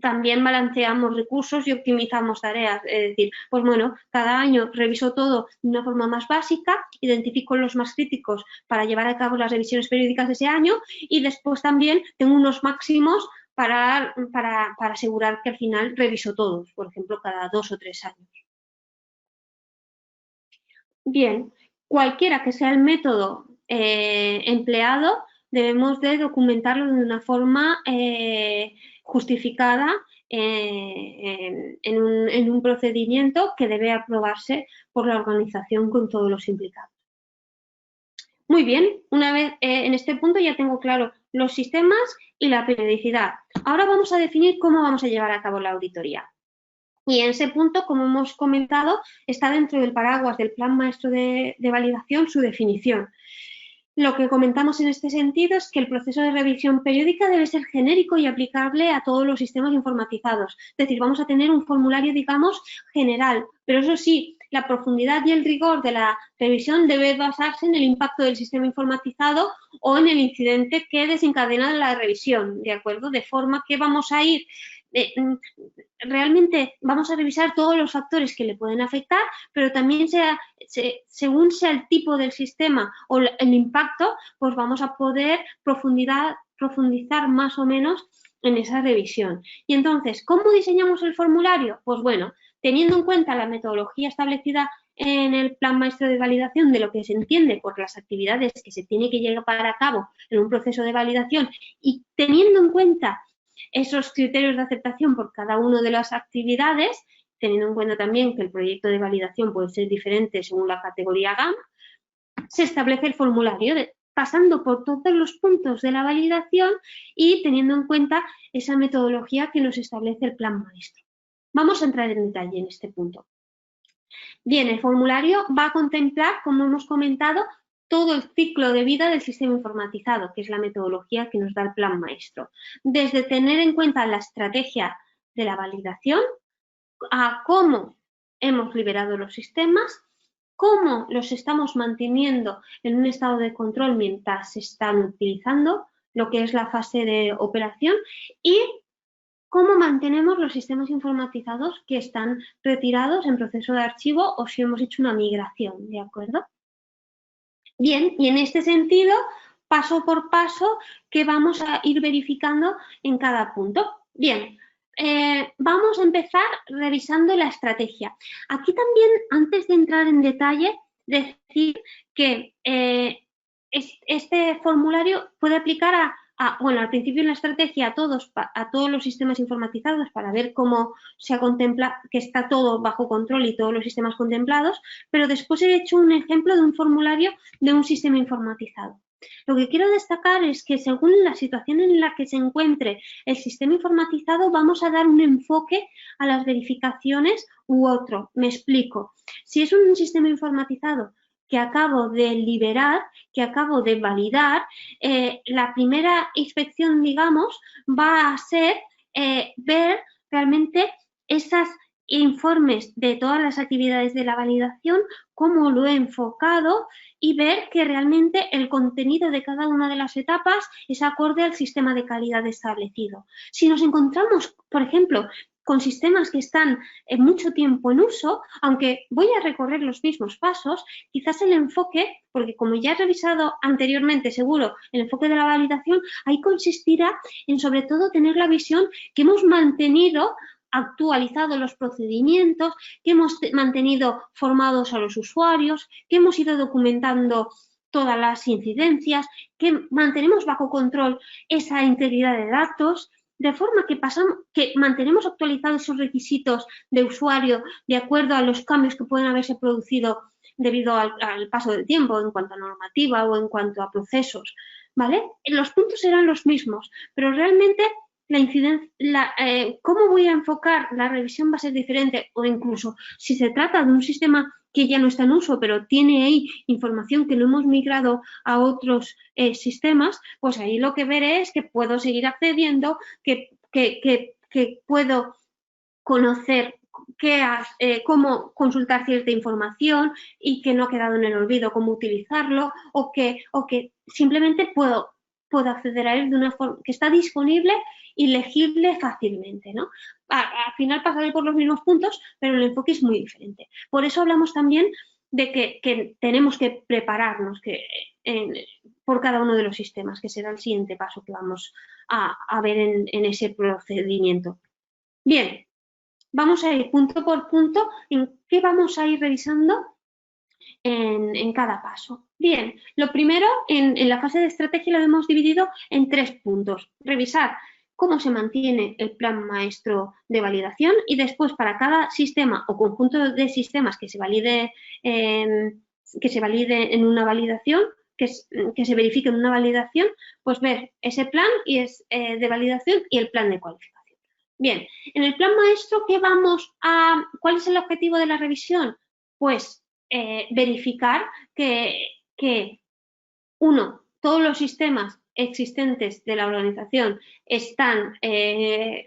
también balanceamos recursos y optimizamos tareas. Es decir, pues bueno, cada año reviso todo de una forma más básica, identifico los más críticos para llevar a cabo las revisiones periódicas de ese año y después también tengo unos máximos para asegurar que al final reviso todos, por ejemplo, cada 2 o 3 años. Bien, cualquiera que sea el método empleado, debemos de documentarlo de una forma justificada en un procedimiento que debe aprobarse por la organización con todos los implicados. Muy bien, una vez en este punto ya tengo claro los sistemas y la periodicidad. Ahora vamos a definir cómo vamos a llevar a cabo la auditoría. Y en ese punto, como hemos comentado, está dentro del paraguas del Plan Maestro de Validación su definición. Lo que comentamos en este sentido es que el proceso de revisión periódica debe ser genérico y aplicable a todos los sistemas informatizados. Es decir, vamos a tener un formulario, digamos, general, pero eso sí, la profundidad y el rigor de la revisión debe basarse en el impacto del sistema informatizado o en el incidente que desencadena la revisión, ¿de acuerdo? De forma que vamos a ir realmente vamos a revisar todos los factores que le pueden afectar, pero también según sea el tipo del sistema o el impacto, pues vamos a poder profundizar más o menos en esa revisión. Y entonces, ¿cómo diseñamos el formulario? Pues bueno, teniendo en cuenta la metodología establecida en el Plan Maestro de Validación de lo que se entiende por las actividades que se tiene que llevar a cabo en un proceso de validación y teniendo en cuenta esos criterios de aceptación por cada una de las actividades, teniendo en cuenta también que el proyecto de validación puede ser diferente según la categoría GAM, se establece el formulario pasando por todos los puntos de la validación y teniendo en cuenta esa metodología que nos establece el Plan Maestro. Vamos a entrar en detalle en este punto. Bien, el formulario va a contemplar, como hemos comentado, todo el ciclo de vida del sistema informatizado, que es la metodología que nos da el Plan Maestro. Desde tener en cuenta la estrategia de la validación, a cómo hemos liberado los sistemas, cómo los estamos manteniendo en un estado de control mientras se están utilizando, lo que es la fase de operación, y cómo mantenemos los sistemas informatizados que están retirados en proceso de archivo o si hemos hecho una migración, ¿de acuerdo? Bien, y en este sentido, paso por paso, que vamos a ir verificando en cada punto. Bien, vamos a empezar revisando la estrategia. Aquí también, antes de entrar en detalle, decir que este formulario puede aplicar bueno, al principio en la estrategia a todos los sistemas informatizados para ver cómo se contempla que está todo bajo control y todos los sistemas contemplados, pero después he hecho un ejemplo de un formulario de un sistema informatizado. Lo que quiero destacar es que según la situación en la que se encuentre el sistema informatizado, vamos a dar un enfoque a las verificaciones u otro. Me explico. Si es un sistema informatizado que acabo de liberar, que acabo de validar, la primera inspección, digamos, va a ser ver realmente esos informes de todas las actividades de la validación, cómo lo he enfocado y ver que realmente el contenido de cada una de las etapas es acorde al sistema de calidad establecido. Si nos encontramos, por ejemplo, con sistemas que están mucho tiempo en uso, aunque voy a recorrer los mismos pasos, quizás el enfoque, porque como ya he revisado anteriormente, seguro, el enfoque de la validación, ahí consistirá en sobre todo tener la visión que hemos mantenido actualizado los procedimientos, que hemos mantenido formados a los usuarios, que hemos ido documentando todas las incidencias, que mantenemos bajo control esa integridad de datos, de forma que mantenemos actualizados esos requisitos de usuario de acuerdo a los cambios que pueden haberse producido debido al paso del tiempo en cuanto a normativa o en cuanto a procesos, ¿vale? Los puntos serán los mismos, pero realmente la incidencia, cómo voy a enfocar la revisión va a ser diferente, o incluso si se trata de un sistema que ya no está en uso, pero tiene ahí información que lo hemos migrado a otros sistemas, pues ahí lo que veré es que puedo seguir accediendo, que puedo conocer cómo consultar cierta información y que no ha quedado en el olvido, cómo utilizarlo, o que simplemente puedo acceder a él de una forma que está disponible y legible fácilmente, ¿no? Al final pasaré por los mismos puntos, pero el enfoque es muy diferente. Por eso hablamos también de que tenemos que prepararnos por cada uno de los sistemas, que será el siguiente paso que vamos a ver en ese procedimiento. Bien, vamos a ir punto por punto en qué vamos a ir revisando en cada paso. Bien, lo primero, en la fase de estrategia lo hemos dividido en 3 puntos. Revisar cómo se mantiene el plan maestro de validación y después para cada sistema o conjunto de sistemas que se valide en una validación, que se verifique en una validación, pues ver ese plan de validación y el plan de cualificación. Bien, en el plan maestro, ¿cuál es el objetivo de la revisión? Pues verificar que todos los sistemas existentes de la organización están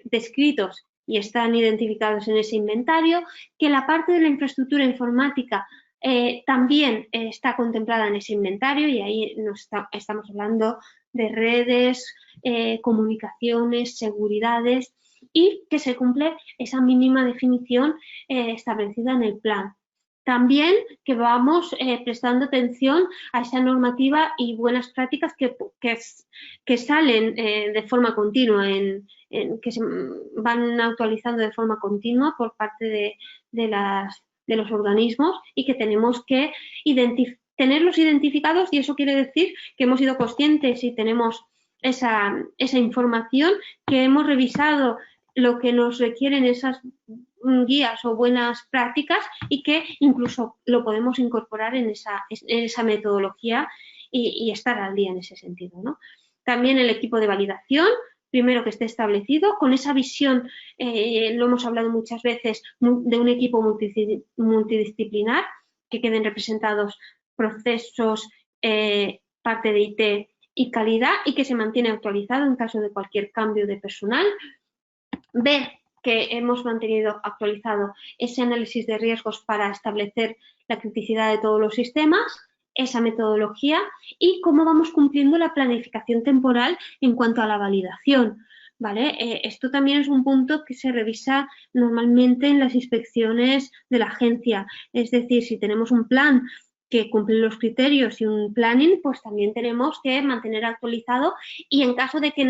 descritos y están identificados en ese inventario, que la parte de la infraestructura informática también está contemplada en ese inventario y ahí estamos hablando de redes, comunicaciones, seguridades y que se cumple esa mínima definición establecida en el plan. También que vamos prestando atención a esa normativa y buenas prácticas que salen de forma continua, que se van actualizando de forma continua por parte de los organismos y que tenemos que tenerlos identificados, y eso quiere decir que hemos sido conscientes y tenemos esa información, que hemos revisado lo que nos requieren esas guías o buenas prácticas y que incluso lo podemos incorporar en esa metodología y estar al día en ese sentido, ¿no? También el equipo de validación, primero que esté establecido, con esa visión, lo hemos hablado muchas veces, de un equipo multidisciplinar, que queden representados procesos, parte de IT y calidad, y que se mantiene actualizado en caso de cualquier cambio de personal. Ver que hemos mantenido actualizado ese análisis de riesgos para establecer la criticidad de todos los sistemas, esa metodología y cómo vamos cumpliendo la planificación temporal en cuanto a la validación. ¿vale? Esto también es un punto que se revisa normalmente en las inspecciones de la agencia. Es decir, si tenemos un plan que cumple los criterios y un planning, pues también tenemos que mantener actualizado, y en caso de que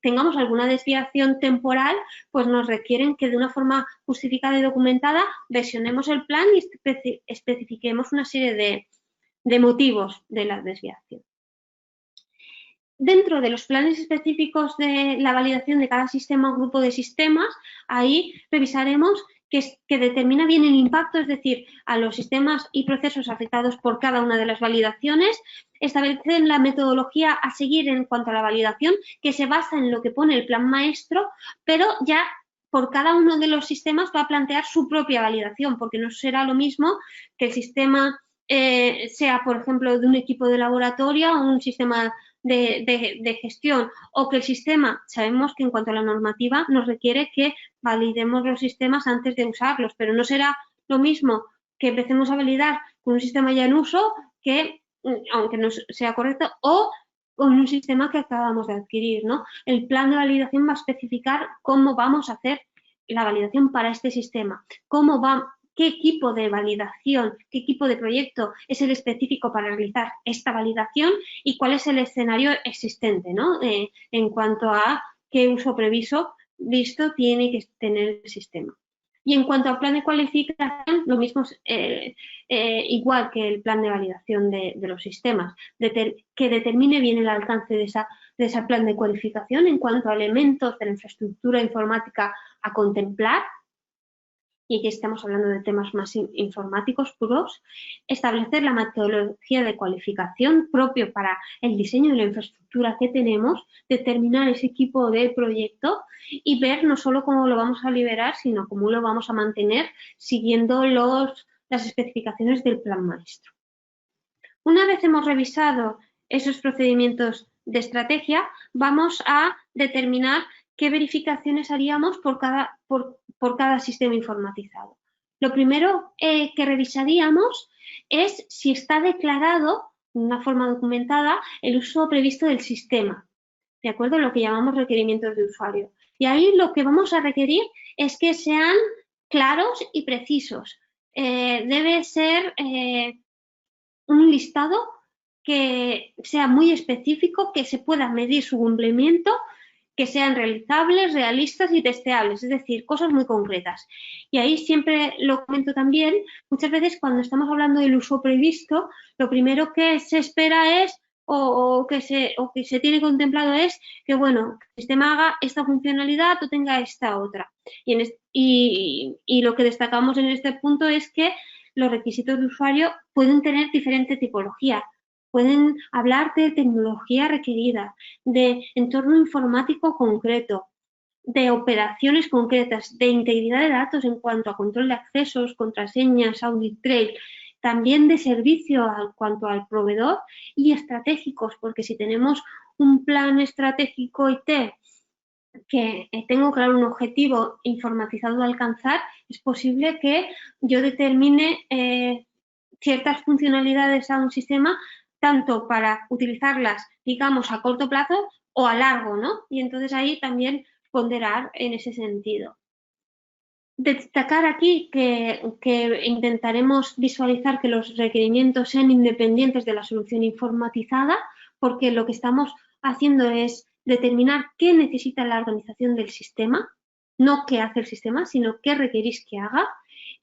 tengamos alguna desviación temporal, pues nos requieren que de una forma justificada y documentada versionemos el plan y especifiquemos una serie de motivos de la desviación. Dentro de los planes específicos de la validación de cada sistema o grupo de sistemas, ahí revisaremos que determina bien el impacto, es decir, a los sistemas y procesos afectados por cada una de las validaciones, establecen la metodología a seguir en cuanto a la validación, que se basa en lo que pone el plan maestro, pero ya por cada uno de los sistemas va a plantear su propia validación, porque no será lo mismo que el sistema sea, por ejemplo, de un equipo de laboratorio o un sistema de gestión, o que el sistema, sabemos que en cuanto a la normativa nos requiere que validemos los sistemas antes de usarlos, pero no será lo mismo que empecemos a validar con un sistema ya en uso que, aunque no sea correcto, o con un sistema que acabamos de adquirir, ¿no? El plan de validación va a especificar cómo vamos a hacer la validación para este sistema, qué equipo de validación, qué equipo de proyecto es el específico para realizar esta validación y cuál es el escenario existente, ¿no? En cuanto a qué uso previsto tiene que tener el sistema. Y en cuanto al plan de cualificación, lo mismo, igual que el plan de validación de los sistemas, que determine bien el alcance de ese plan de cualificación en cuanto a elementos de la infraestructura informática a contemplar, y aquí estamos hablando de temas más informáticos puros, establecer la metodología de cualificación propio para el diseño de la infraestructura que tenemos, determinar ese equipo de proyecto y ver no solo cómo lo vamos a liberar, sino cómo lo vamos a mantener siguiendo las especificaciones del plan maestro. Una vez hemos revisado esos procedimientos de estrategia, vamos a determinar qué verificaciones haríamos por cada sistema informatizado. Lo primero que revisaríamos es si está declarado de una forma documentada el uso previsto del sistema, ¿de acuerdo? Lo que llamamos requerimientos de usuario. Y ahí lo que vamos a requerir es que sean claros y precisos. Debe ser un listado que sea muy específico, que se pueda medir su cumplimiento, que sean realizables, realistas y testeables, es decir, cosas muy concretas. Y ahí siempre lo comento también, muchas veces cuando estamos hablando del uso previsto, lo primero que se espera es o que se tiene contemplado es que, bueno, el sistema haga esta funcionalidad o tenga esta otra. Y lo que destacamos en este punto es que los requisitos de usuario pueden tener diferente tipología. Pueden hablar de tecnología requerida, de entorno informático concreto, de operaciones concretas, de integridad de datos en cuanto a control de accesos, contraseñas, audit trail, también de servicio en cuanto al proveedor y estratégicos, porque si tenemos un plan estratégico IT que tengo claro un objetivo informatizado a alcanzar, es posible que yo determine ciertas funcionalidades a un sistema tanto para utilizarlas, digamos, a corto plazo o a largo, ¿no? Y entonces ahí también ponderar en ese sentido. Destacar aquí que intentaremos visualizar que los requerimientos sean independientes de la solución informatizada, porque lo que estamos haciendo es determinar qué necesita la organización del sistema, no qué hace el sistema, sino qué requerís que haga,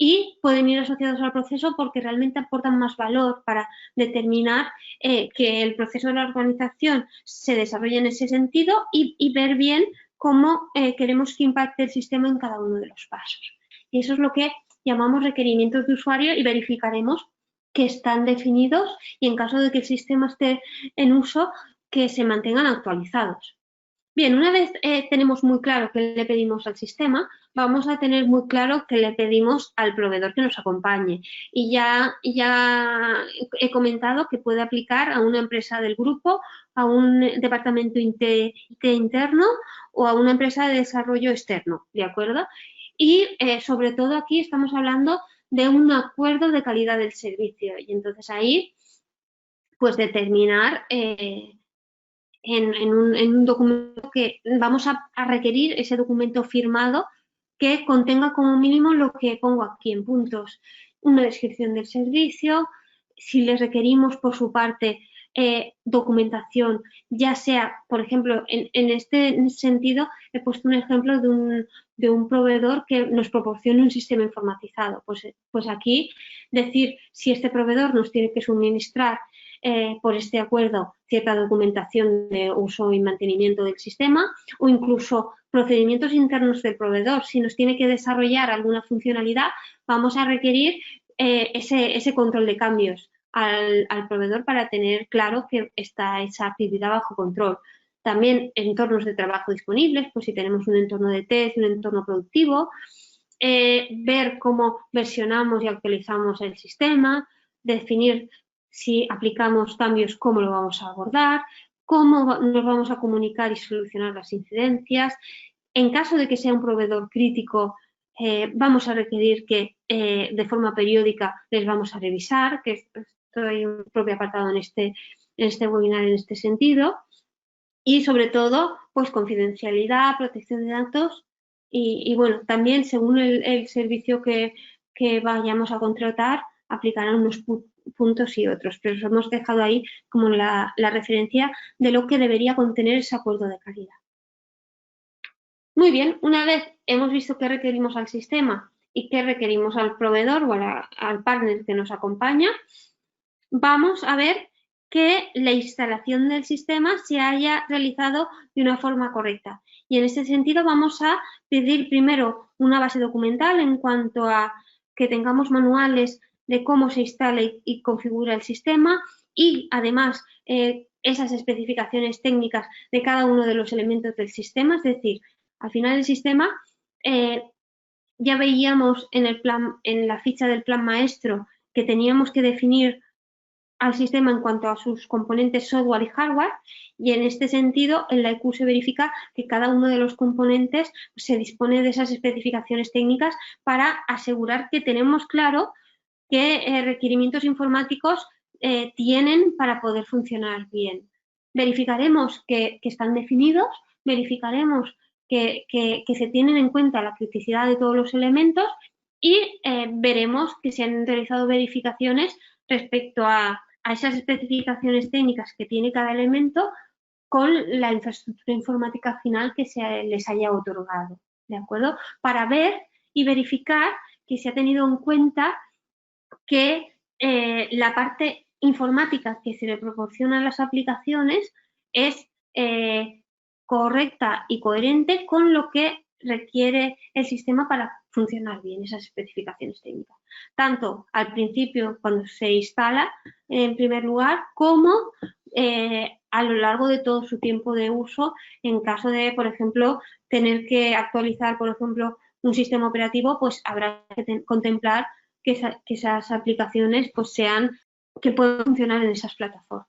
y pueden ir asociados al proceso porque realmente aportan más valor para determinar que el proceso de la organización se desarrolle en ese sentido y ver bien cómo queremos que impacte el sistema en cada uno de los pasos. Y eso es lo que llamamos requerimientos de usuario y verificaremos que están definidos y en caso de que el sistema esté en uso, que se mantengan actualizados. Bien, una vez tenemos muy claro qué le pedimos al sistema, vamos a tener muy claro qué le pedimos al proveedor que nos acompañe. Y ya he comentado que puede aplicar a una empresa del grupo, a un departamento IT interno o a una empresa de desarrollo externo, ¿de acuerdo? Y sobre todo aquí estamos hablando de un acuerdo de calidad del servicio y entonces ahí pues determinar en un documento que vamos a requerir ese documento firmado que contenga como mínimo lo que pongo aquí en puntos. Una descripción del servicio, si les requerimos por su parte documentación, ya sea, por ejemplo, en este sentido, he puesto un ejemplo de un proveedor que nos proporcione un sistema informatizado. Pues aquí decir si este proveedor nos tiene que suministrar por este acuerdo cierta documentación de uso y mantenimiento del sistema o incluso procedimientos internos del proveedor. Si nos tiene que desarrollar alguna funcionalidad, vamos a requerir ese control de cambios al proveedor para tener claro que está esa actividad bajo control. También entornos de trabajo disponibles, pues si tenemos un entorno de test, un entorno productivo, ver cómo versionamos y actualizamos el sistema, definir si aplicamos cambios, cómo lo vamos a abordar, cómo nos vamos a comunicar y solucionar las incidencias. En caso de que sea un proveedor crítico, vamos a requerir que de forma periódica les vamos a revisar, que hay un propio apartado en este webinar en este sentido. Y sobre todo, pues confidencialidad, protección de datos y bueno, también según el servicio que vayamos a contratar, aplicarán unos puntos y otros, pero os hemos dejado ahí como la referencia de lo que debería contener ese acuerdo de calidad. Muy bien, una vez hemos visto qué requerimos al sistema y qué requerimos al proveedor o al partner que nos acompaña, vamos a ver que la instalación del sistema se haya realizado de una forma correcta. Y en este sentido vamos a pedir primero una base documental en cuanto a que tengamos manuales de cómo se instala y configura el sistema y además esas especificaciones técnicas de cada uno de los elementos del sistema, es decir, al final del sistema ya veíamos en la ficha del plan maestro que teníamos que definir al sistema en cuanto a sus componentes software y hardware y en este sentido en la EQ se verifica que cada uno de los componentes se dispone de esas especificaciones técnicas para asegurar que tenemos claro qué requerimientos informáticos tienen para poder funcionar bien. Verificaremos que están definidos, verificaremos que se tienen en cuenta la criticidad de todos los elementos y veremos que se han realizado verificaciones respecto a esas especificaciones técnicas que tiene cada elemento con la infraestructura informática final que se les haya otorgado, ¿de acuerdo? Para ver y verificar que se ha tenido en cuenta que la parte informática que se le proporciona a las aplicaciones es correcta y coherente con lo que requiere el sistema para funcionar bien, esas especificaciones técnicas. Tanto al principio, cuando se instala, en primer lugar, como a lo largo de todo su tiempo de uso, en caso de, por ejemplo, tener que actualizar, por ejemplo, un sistema operativo, pues habrá que contemplar que esas aplicaciones pues que puedan funcionar en esas plataformas.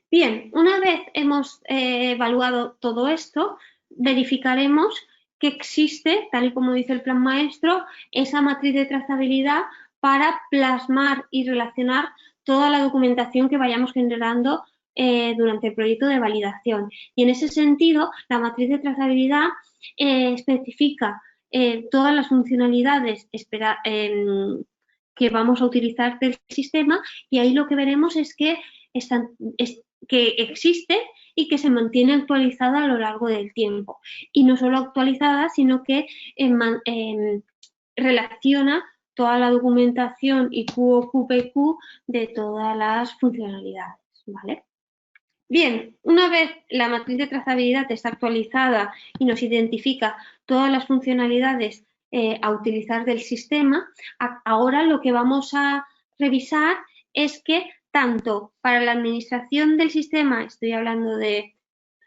Bien, una vez hemos evaluado todo esto, verificaremos que existe, tal y como dice el plan maestro, esa matriz de trazabilidad para plasmar y relacionar toda la documentación que vayamos generando durante el proyecto de validación. Y en ese sentido, la matriz de trazabilidad especifica todas las funcionalidades que vamos a utilizar del sistema y ahí lo que veremos es que existe y que se mantiene actualizada a lo largo del tiempo. Y no solo actualizada, sino que relaciona toda la documentación IQ o QPQ de todas las funcionalidades, ¿vale? Bien, una vez la matriz de trazabilidad está actualizada y nos identifica todas las funcionalidades a utilizar del sistema, ahora lo que vamos a revisar es que tanto para la administración del sistema, estoy hablando de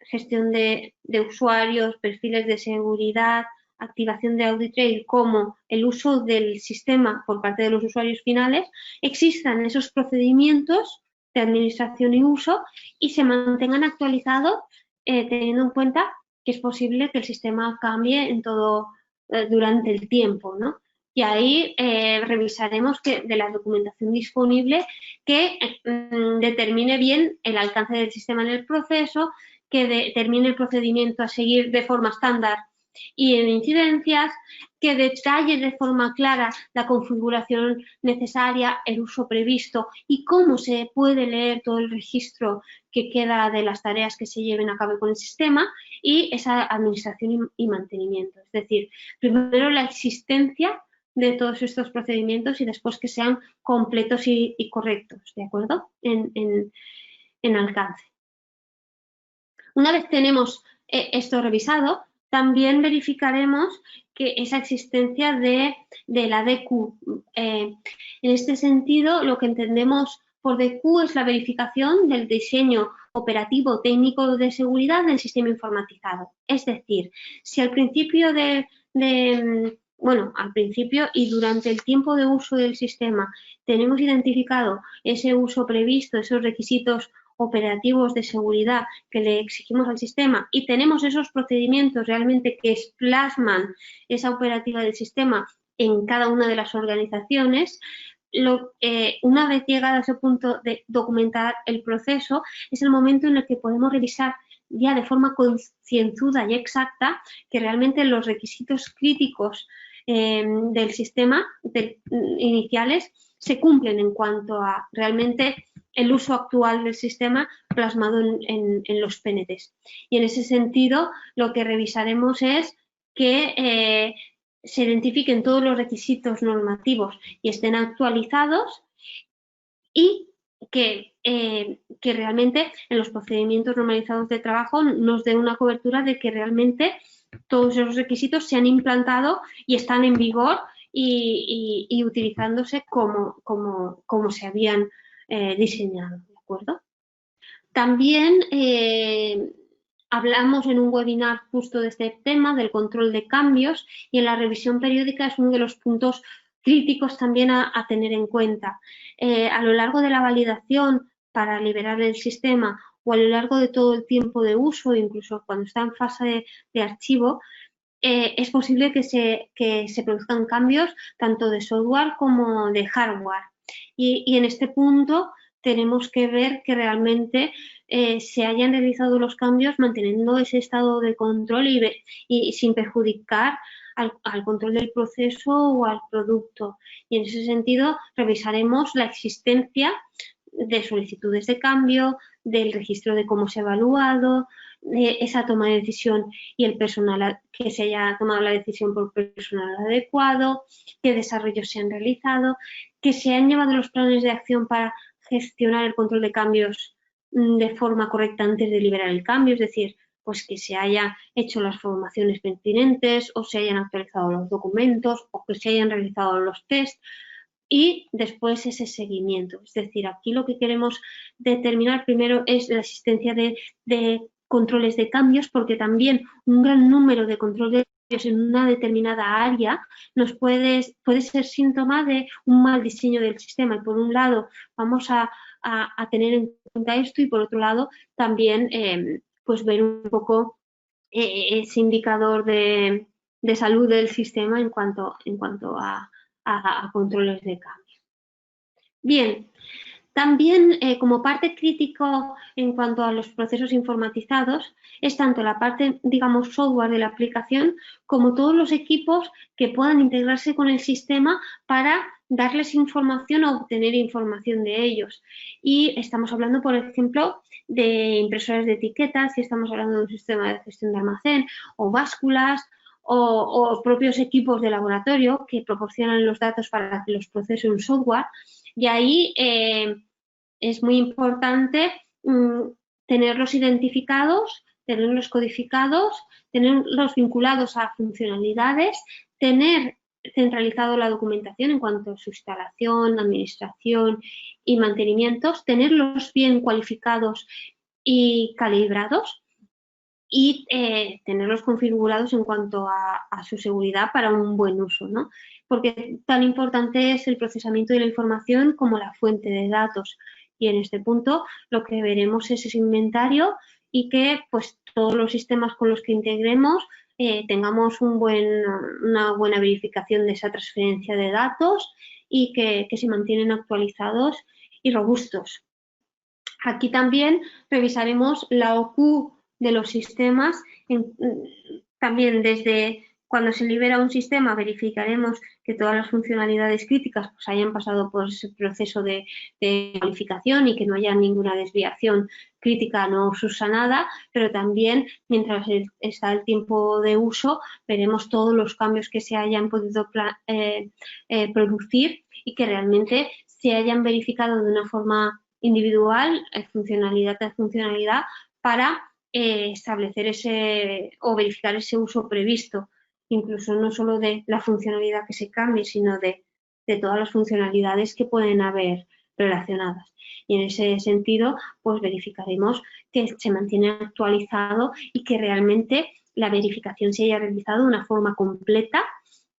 gestión de usuarios, perfiles de seguridad, activación de audit trail, como el uso del sistema por parte de los usuarios finales, existan esos procedimientos de administración y uso y se mantengan actualizados teniendo en cuenta que es posible que el sistema cambie en todo durante el tiempo, ¿no? Y ahí revisaremos de la documentación disponible que determine bien el alcance del sistema en el proceso, que determine el procedimiento a seguir de forma estándar y en incidencias, que detalle de forma clara la configuración necesaria, el uso previsto y cómo se puede leer todo el registro que queda de las tareas que se lleven a cabo con el sistema y esa administración y mantenimiento. Es decir, primero la existencia de todos estos procedimientos y después que sean completos y correctos, ¿de acuerdo? En alcance. Una vez tenemos esto revisado, también verificaremos que esa existencia de la DQ. En este sentido, lo que entendemos por DQ es la verificación del diseño operativo técnico de seguridad del sistema informatizado. Es decir, si al principio al principio y durante el tiempo de uso del sistema tenemos identificado ese uso previsto, esos requisitos operativos de seguridad que le exigimos al sistema y tenemos esos procedimientos realmente que plasman esa operativa del sistema en cada una de las organizaciones, una vez llegado a ese punto de documentar el proceso, es el momento en el que podemos revisar ya de forma concienzuda y exacta que realmente los requisitos críticos del sistema iniciales se cumplen en cuanto a realmente el uso actual del sistema plasmado en los PNTs. Y en ese sentido, lo que revisaremos es que se identifiquen todos los requisitos normativos y estén actualizados y que realmente en los procedimientos normalizados de trabajo nos dé una cobertura de que realmente todos esos requisitos se han implantado y están en vigor y utilizándose como se habían diseñado, ¿de acuerdo? También hablamos en un webinar justo de este tema, del control de cambios, y en la revisión periódica es uno de los puntos críticos también a tener en cuenta. A lo largo de la validación para liberar el sistema o a lo largo de todo el tiempo de uso, incluso cuando está en fase de archivo, es posible que se produzcan cambios tanto de software como de hardware. Y en este punto tenemos que ver que realmente se hayan realizado los cambios manteniendo ese estado de control y sin perjudicar al control del proceso o al producto. Y en ese sentido revisaremos la existencia de solicitudes de cambio, del registro de cómo se ha evaluado, de esa toma de decisión y el personal, que se haya tomado la decisión por personal adecuado, qué desarrollos se han realizado, que se han llevado los planes de acción para gestionar el control de cambios de forma correcta antes de liberar el cambio, es decir, pues que se hayan hecho las formaciones pertinentes o se hayan actualizado los documentos o que se hayan realizado los tests y después ese seguimiento. Es decir, aquí lo que queremos determinar primero es la existencia de controles de cambios, porque también un gran número de controles de cambios en una determinada área nos puede ser síntoma de un mal diseño del sistema. Y por un lado vamos a tener en cuenta esto y por otro lado también pues ver un poco ese indicador de salud del sistema en cuanto a controles de cambio. Bien, también como parte crítico en cuanto a los procesos informatizados es tanto la parte, digamos, software de la aplicación como todos los equipos que puedan integrarse con el sistema para darles información o obtener información de ellos. Y estamos hablando, por ejemplo, de impresoras de etiquetas, y estamos hablando de un sistema de gestión de almacén o básculas, o propios equipos de laboratorio que proporcionan los datos para que los procese un software. Y ahí es muy importante tenerlos identificados, tenerlos codificados, tenerlos vinculados a funcionalidades, tener centralizado la documentación en cuanto a su instalación, administración y mantenimientos, tenerlos bien cualificados y calibrados y tenerlos configurados en cuanto a su seguridad para un buen uso, ¿no? Porque tan importante es el procesamiento de la información como la fuente de datos. Y en este punto lo que veremos es ese inventario y que pues todos los sistemas con los que integremos tengamos una buena verificación de esa transferencia de datos y que se mantienen actualizados y robustos. Aquí también revisaremos la OQ de los sistemas. También desde cuando se libera un sistema verificaremos que todas las funcionalidades críticas pues, hayan pasado por ese proceso de cualificación y que no haya ninguna desviación crítica no subsanada, pero también mientras está el tiempo de uso veremos todos los cambios que se hayan podido producir y que realmente se hayan verificado de una forma individual, funcionalidad a funcionalidad, para establecer o verificar ese uso previsto, incluso no solo de la funcionalidad que se cambie, sino de todas las funcionalidades que pueden haber relacionadas. Y en ese sentido, pues verificaremos que se mantiene actualizado y que realmente la verificación se haya realizado de una forma completa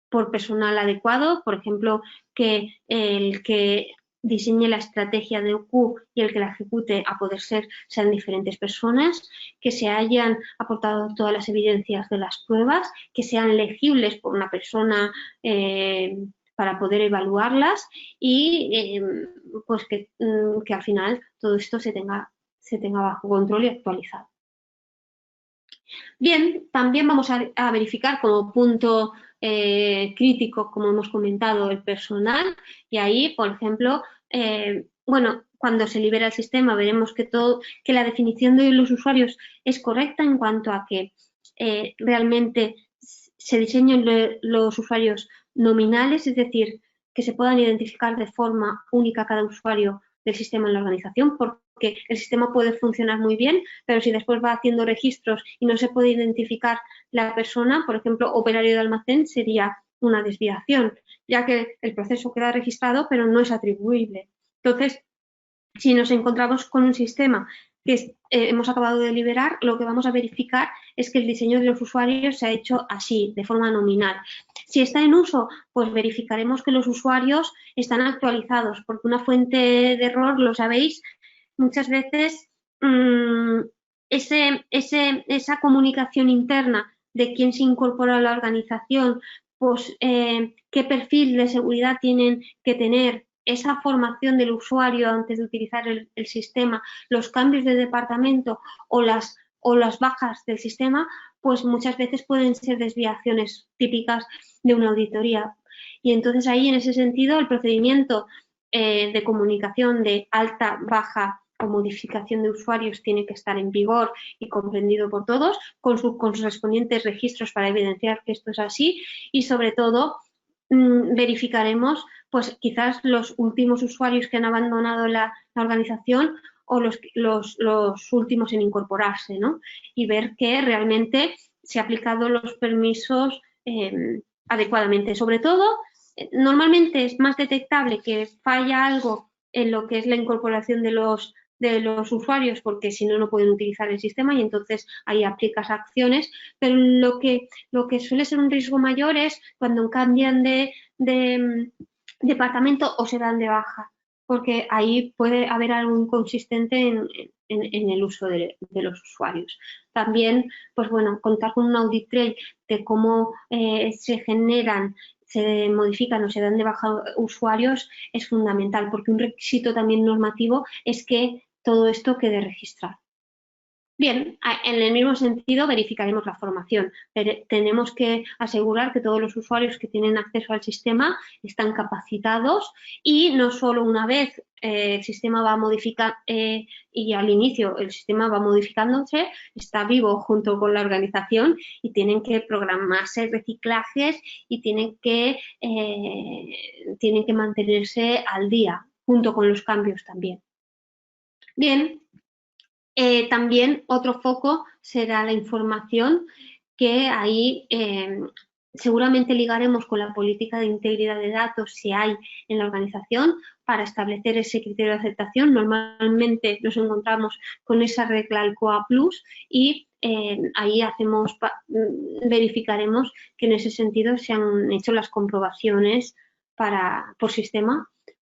por personal adecuado, por ejemplo, que el que diseñe la estrategia de OQ y el que la ejecute a poder ser sean diferentes personas, que se hayan aportado todas las evidencias de las pruebas, que sean legibles por una persona para poder evaluarlas y pues que al final todo esto se tenga bajo control y actualizado. Bien, también vamos a verificar como punto crítico, como hemos comentado, el personal y ahí, por ejemplo, bueno, cuando se libera el sistema veremos que la definición de los usuarios es correcta en cuanto a que realmente se diseñen los usuarios nominales, es decir, que se puedan identificar de forma única cada usuario del sistema en la organización, porque el sistema puede funcionar muy bien, pero si después va haciendo registros y no se puede identificar la persona, por ejemplo, operario de almacén, sería una desviación, ya que el proceso queda registrado, pero no es atribuible. Entonces, si nos encontramos con un sistema que hemos acabado de liberar, lo que vamos a verificar es que el diseño de los usuarios se ha hecho así, de forma nominal. Si está en uso, pues verificaremos que los usuarios están actualizados, porque una fuente de error, lo sabéis, muchas veces esa comunicación interna de quién se incorpora a la organización, pues qué perfil de seguridad tienen que tener, esa formación del usuario antes de utilizar el sistema, los cambios de departamento o las bajas del sistema, pues muchas veces pueden ser desviaciones típicas de una auditoría. Y entonces ahí, en ese sentido, el procedimiento de comunicación de alta, baja o modificación de usuarios tiene que estar en vigor y comprendido por todos, con sus correspondientes registros para evidenciar que esto es así y, sobre todo, verificaremos pues quizás los últimos usuarios que han abandonado la organización o los últimos en incorporarse, ¿no? Y ver que realmente se han aplicado los permisos adecuadamente. Sobre todo, normalmente es más detectable que falla algo en lo que es la incorporación de los usuarios, porque si no, no pueden utilizar el sistema y entonces ahí aplicas acciones, pero lo que suele ser un riesgo mayor es cuando cambian de departamento o se dan de baja, porque ahí puede haber algo inconsistente en el uso de los usuarios. También, pues bueno, contar con un audit trail de cómo se generan, se modifican o se dan de baja usuarios es fundamental, porque un requisito también normativo es que todo esto quede registrado. Bien, en el mismo sentido verificaremos la formación. Tenemos que asegurar que todos los usuarios que tienen acceso al sistema están capacitados y no solo una vez el sistema va a modificar y al inicio el sistema va modificándose, está vivo junto con la organización y tienen que programarse reciclajes y tienen que mantenerse al día junto con los cambios también. Bien. También otro foco será la información, que ahí seguramente ligaremos con la política de integridad de datos si hay en la organización para establecer ese criterio de aceptación. Normalmente nos encontramos con esa regla ALCOA Plus y ahí verificaremos que en ese sentido se han hecho las comprobaciones por sistema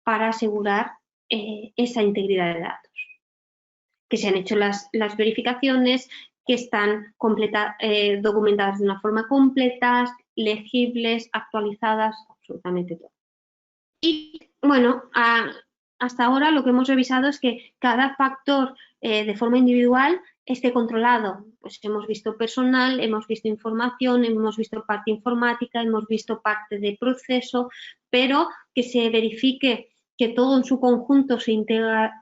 para asegurar esa integridad de datos, que se han hecho las verificaciones, que están documentadas de una forma completa, legibles, actualizadas, absolutamente todo. Y bueno, hasta ahora lo que hemos revisado es que cada factor de forma individual esté controlado. Pues hemos visto personal, hemos visto información, hemos visto parte informática, hemos visto parte de proceso, pero que se verifique que todo en su conjunto se integra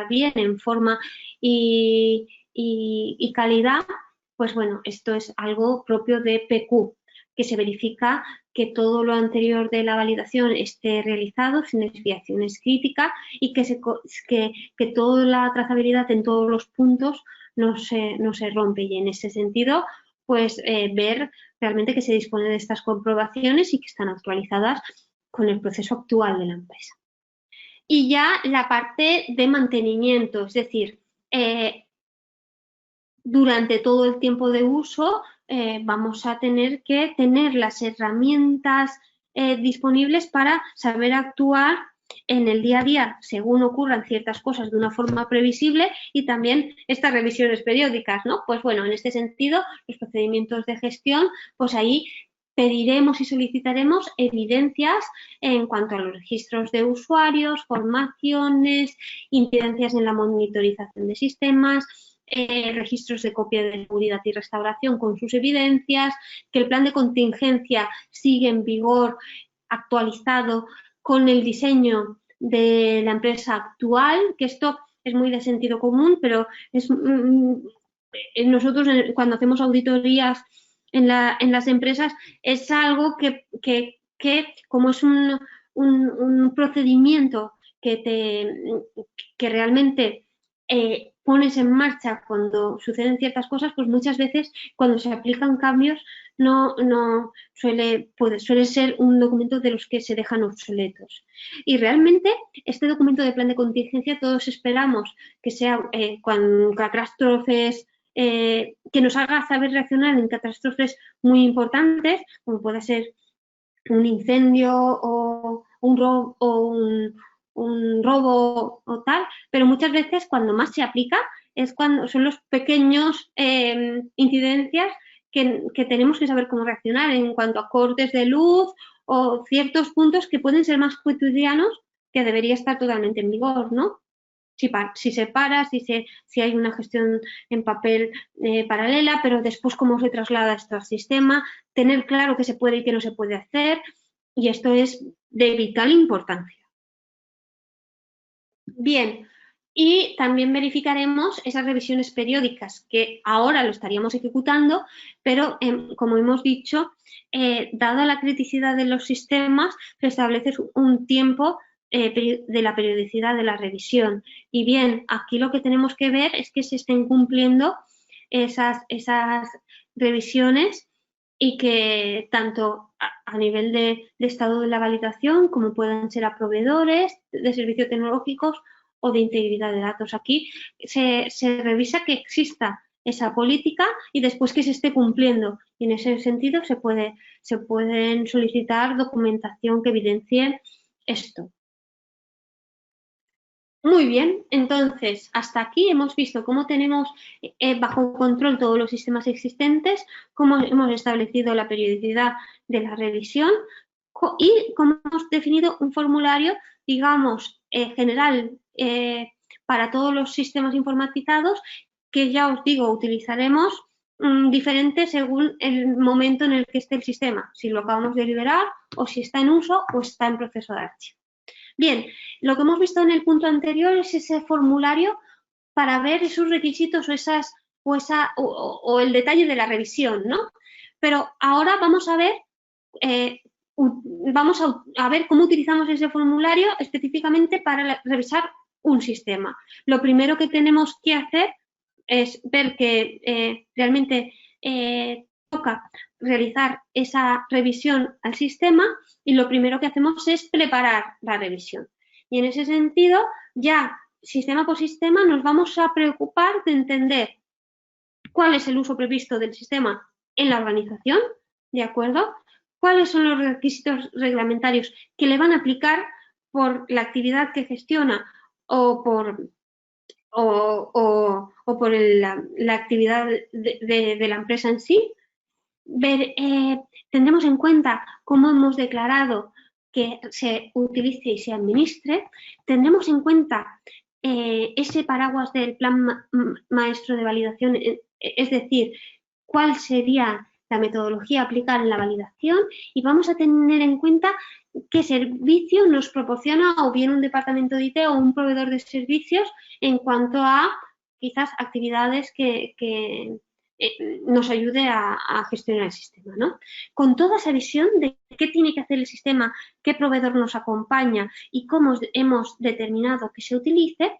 bien en forma y calidad, pues bueno, esto es algo propio de PQ, que se verifica que todo lo anterior de la validación esté realizado sin desviaciones críticas y que toda la trazabilidad en todos los puntos no se rompe. Y en ese sentido, pues ver realmente que se dispone de estas comprobaciones y que están actualizadas con el proceso actual de la empresa. Y ya la parte de mantenimiento, es decir, durante todo el tiempo de uso vamos a tener que tener las herramientas disponibles para saber actuar en el día a día según ocurran ciertas cosas de una forma previsible y también estas revisiones periódicas, ¿no? Pues bueno, en este sentido, los procedimientos de gestión, pues ahí pediremos y solicitaremos evidencias en cuanto a los registros de usuarios, formaciones, incidencias en la monitorización de sistemas, registros de copia de seguridad y restauración con sus evidencias, que el plan de contingencia sigue en vigor, actualizado con el diseño de la empresa actual, que esto es muy de sentido común, pero nosotros cuando hacemos auditorías en las empresas es algo que como es un procedimiento que realmente pones en marcha cuando suceden ciertas cosas, pues muchas veces cuando se aplican cambios no suele ser un documento de los que se dejan obsoletos. Y realmente este documento de plan de contingencia todos esperamos que sea con catástrofes, que nos haga saber reaccionar en catástrofes muy importantes, como puede ser un incendio o un robo o tal, pero muchas veces cuando más se aplica es cuando son los pequeños incidencias que tenemos que saber cómo reaccionar en cuanto a cortes de luz o ciertos puntos que pueden ser más cotidianos que debería estar totalmente en vigor, ¿no? Si se para, si hay una gestión en papel paralela, pero después cómo se traslada esto al sistema, tener claro qué se puede y qué no se puede hacer, y esto es de vital importancia. Bien, y también verificaremos esas revisiones periódicas que ahora lo estaríamos ejecutando, pero como hemos dicho, dada la criticidad de los sistemas, se establece un tiempo de la periodicidad de la revisión. Y bien, aquí lo que tenemos que ver es que se estén cumpliendo esas revisiones y que tanto a nivel de estado de la validación como puedan ser a proveedores de servicios tecnológicos o de integridad de datos. Aquí se revisa que exista esa política y después que se esté cumpliendo. Y en ese sentido se pueden solicitar documentación que evidencie esto. Muy bien, entonces hasta aquí hemos visto cómo tenemos bajo control todos los sistemas existentes, cómo hemos establecido la periodicidad de la revisión y cómo hemos definido un formulario, digamos, general para todos los sistemas informatizados que ya os digo, utilizaremos diferente según el momento en el que esté el sistema, si lo acabamos de liberar o si está en uso o está en proceso de archivo. Bien, lo que hemos visto en el punto anterior es ese formulario para ver esos requisitos o el detalle de la revisión, ¿no? Pero ahora vamos a ver cómo utilizamos ese formulario específicamente para revisar un sistema. Lo primero que tenemos que hacer es ver que realmente toca realizar esa revisión al sistema y lo primero que hacemos es preparar la revisión. Y en ese sentido, ya sistema por sistema nos vamos a preocupar de entender cuál es el uso previsto del sistema en la organización, ¿de acuerdo? ¿Cuáles son los requisitos reglamentarios que le van a aplicar por la actividad que gestiona o o por la actividad de la empresa en sí. Tendremos en cuenta cómo hemos declarado que se utilice y se administre. Tendremos en cuenta ese paraguas del plan maestro de validación, es decir, cuál sería la metodología a aplicar en la validación, y vamos a tener en cuenta qué servicio nos proporciona o bien un departamento de IT o un proveedor de servicios en cuanto a quizás actividades que nos ayude a gestionar el sistema, ¿no? Con toda esa visión de qué tiene que hacer el sistema, qué proveedor nos acompaña y cómo hemos determinado que se utilice,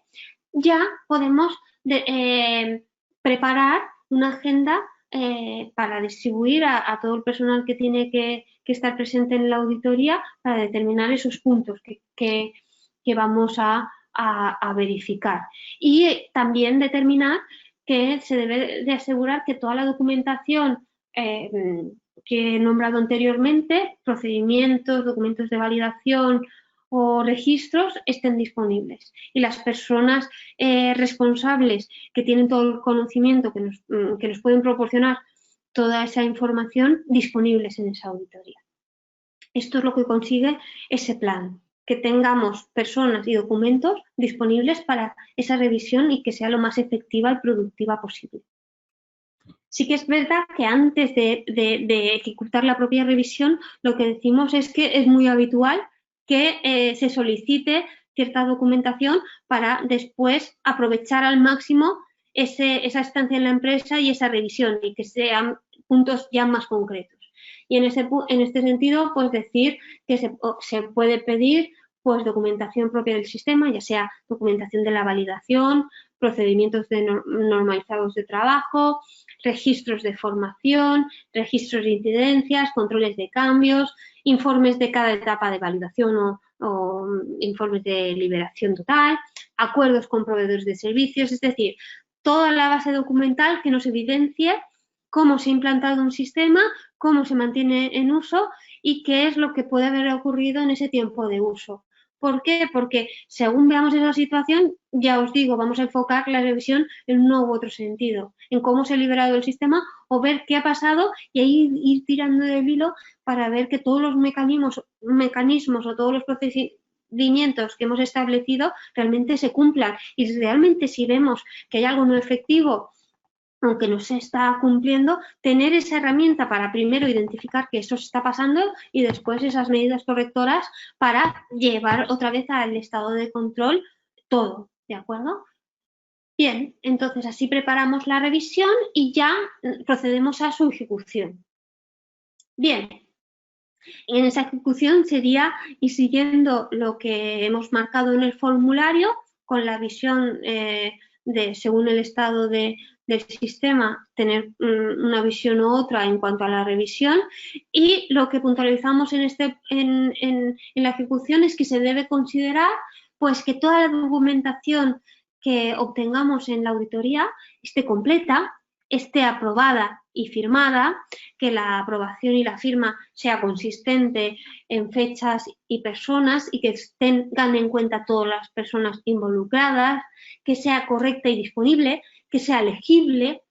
ya podemos preparar una agenda para distribuir a todo el personal que tiene que estar presente en la auditoría para determinar esos puntos que vamos a verificar. Y también determinar que se debe de asegurar que toda la documentación que he nombrado anteriormente, procedimientos, documentos de validación o registros, estén disponibles. Y las personas responsables que tienen todo el conocimiento que nos pueden proporcionar toda esa información disponibles en esa auditoría. Esto es lo que consigue ese plan, que tengamos personas y documentos disponibles para esa revisión y que sea lo más efectiva y productiva posible. Sí que es verdad que antes de ejecutar la propia revisión, lo que decimos es que es muy habitual que se solicite cierta documentación para después aprovechar al máximo esa estancia en la empresa y esa revisión, y que sean puntos ya más concretos. Y en este sentido, pues decir que se puede pedir pues documentación propia del sistema, ya sea documentación de la validación, procedimientos normalizados de trabajo, registros de formación, registros de incidencias, controles de cambios, informes de cada etapa de validación o informes de liberación total, acuerdos con proveedores de servicios, es decir, toda la base documental que nos evidencie cómo se ha implantado un sistema, cómo se mantiene en uso y qué es lo que puede haber ocurrido en ese tiempo de uso. ¿Por qué? Porque según veamos esa situación, ya os digo, vamos a enfocar la revisión en uno u otro sentido, en cómo se ha liberado el sistema o ver qué ha pasado y ahí ir tirando del hilo para ver que todos los mecanismos o todos los procedimientos que hemos establecido realmente se cumplan. Y realmente si vemos que hay algo no efectivo, aunque no se está cumpliendo, tener esa herramienta para primero identificar que eso se está pasando y después esas medidas correctoras para llevar otra vez al estado de control todo, ¿de acuerdo? Bien, entonces así preparamos la revisión y ya procedemos a su ejecución. Bien, en esa ejecución sería ir siguiendo lo que hemos marcado en el formulario con la visión según el estado del sistema, tener una visión u otra en cuanto a la revisión, y lo que puntualizamos en la ejecución es que se debe considerar pues que toda la documentación que obtengamos en la auditoría esté completa, esté aprobada y firmada, que la aprobación y la firma sea consistente en fechas y personas y que tengan en cuenta todas las personas involucradas, que sea correcta y disponible, que sea legible,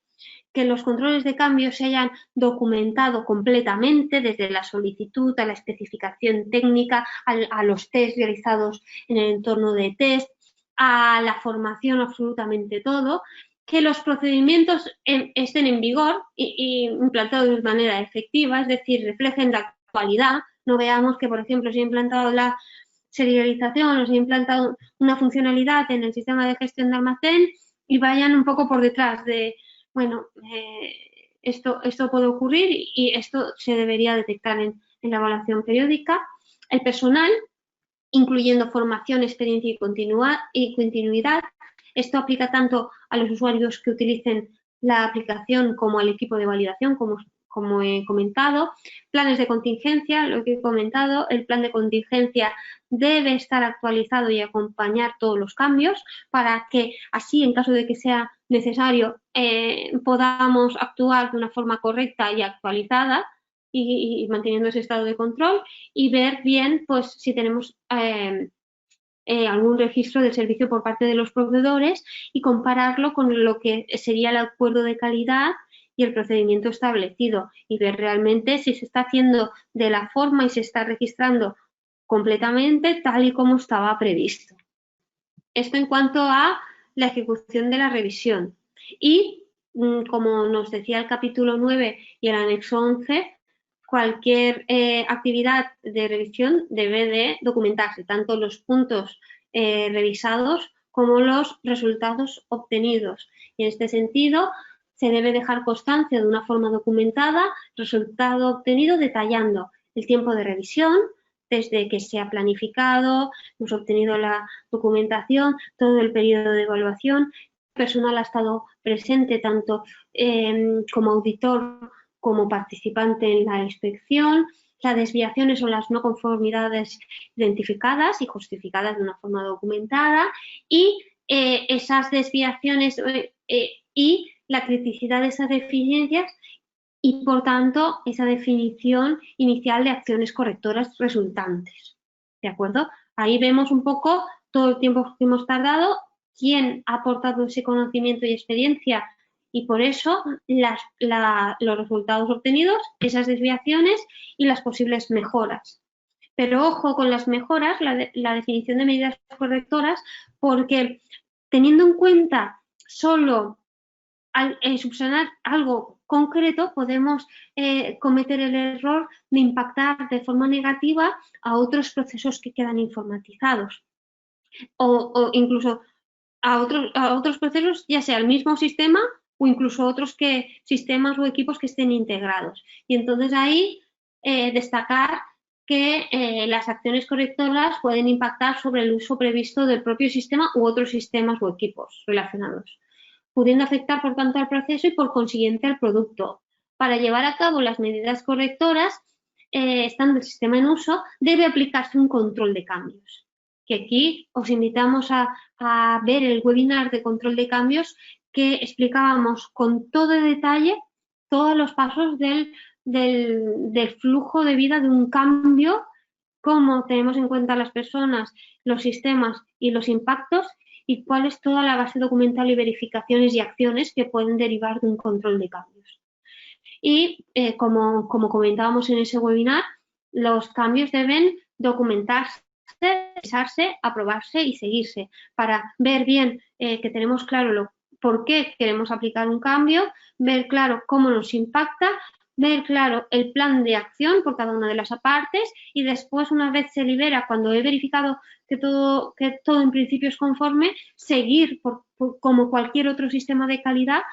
que los controles de cambio se hayan documentado completamente, desde la solicitud a la especificación técnica, a los test realizados en el entorno de test, a la formación, absolutamente todo, que los procedimientos estén en vigor y implantados de manera efectiva, es decir, reflejen la actualidad. No veamos que, por ejemplo, se ha implantado la serialización o se ha implantado una funcionalidad en el sistema de gestión de almacén y vayan un poco por detrás de, bueno, esto puede ocurrir y esto se debería detectar en la evaluación periódica. El personal, incluyendo formación, experiencia y continuidad. Esto aplica tanto a los usuarios que utilicen la aplicación como al equipo de validación, como he comentado. Planes de contingencia, lo que he comentado, el plan de contingencia debe estar actualizado y acompañar todos los cambios para que así, en caso de que sea necesario, podamos actuar de una forma correcta y actualizada y manteniendo ese estado de control, y ver bien pues si tenemos algún registro del servicio por parte de los proveedores y compararlo con lo que sería el acuerdo de calidad y el procedimiento establecido y ver realmente si se está haciendo de la forma y se está registrando completamente tal y como estaba previsto. Esto en cuanto a la ejecución de la revisión. Y, como nos decía el capítulo 9 y el anexo 11, cualquier actividad de revisión debe de documentarse, tanto los puntos revisados como los resultados obtenidos. Y en este sentido, se debe dejar constancia de una forma documentada, resultado obtenido detallando el tiempo de revisión, desde que se ha planificado, hemos obtenido la documentación, todo el periodo de evaluación, el personal ha estado presente tanto como auditor como participante en la inspección, las desviaciones o las no conformidades identificadas y justificadas de una forma documentada y esas desviaciones y la criticidad de esas deficiencias y, por tanto, esa definición inicial de acciones correctoras resultantes. ¿De acuerdo? Ahí vemos un poco todo el tiempo que hemos tardado, quién ha aportado ese conocimiento y experiencia y por eso los resultados obtenidos, esas desviaciones y las posibles mejoras. Pero ojo con las mejoras, la definición de medidas correctoras, porque teniendo en cuenta solo subsanar algo concreto, podemos cometer el error de impactar de forma negativa a otros procesos que quedan informatizados o incluso a otros procesos, ya sea el mismo sistema o incluso otros sistemas o equipos que estén integrados. Y entonces ahí destacar que las acciones correctoras pueden impactar sobre el uso previsto del propio sistema u otros sistemas o equipos relacionados, pudiendo afectar, por tanto, al proceso y, por consiguiente, al producto. Para llevar a cabo las medidas correctoras, estando el sistema en uso, debe aplicarse un control de cambios. Que aquí os invitamos a ver el webinar de control de cambios que explicábamos con todo detalle todos los pasos del flujo de vida de un cambio, cómo tenemos en cuenta las personas, los sistemas y los impactos, y cuál es toda la base documental y verificaciones y acciones que pueden derivar de un control de cambios. Y como comentábamos en ese webinar, los cambios deben documentarse, revisarse, aprobarse y seguirse para ver bien que tenemos claro por qué queremos aplicar un cambio, ver claro cómo nos impacta, ver claro el plan de acción por cada una de las partes y después, una vez se libera, cuando he verificado que todo en principio es conforme, seguir como cualquier otro sistema de calidad,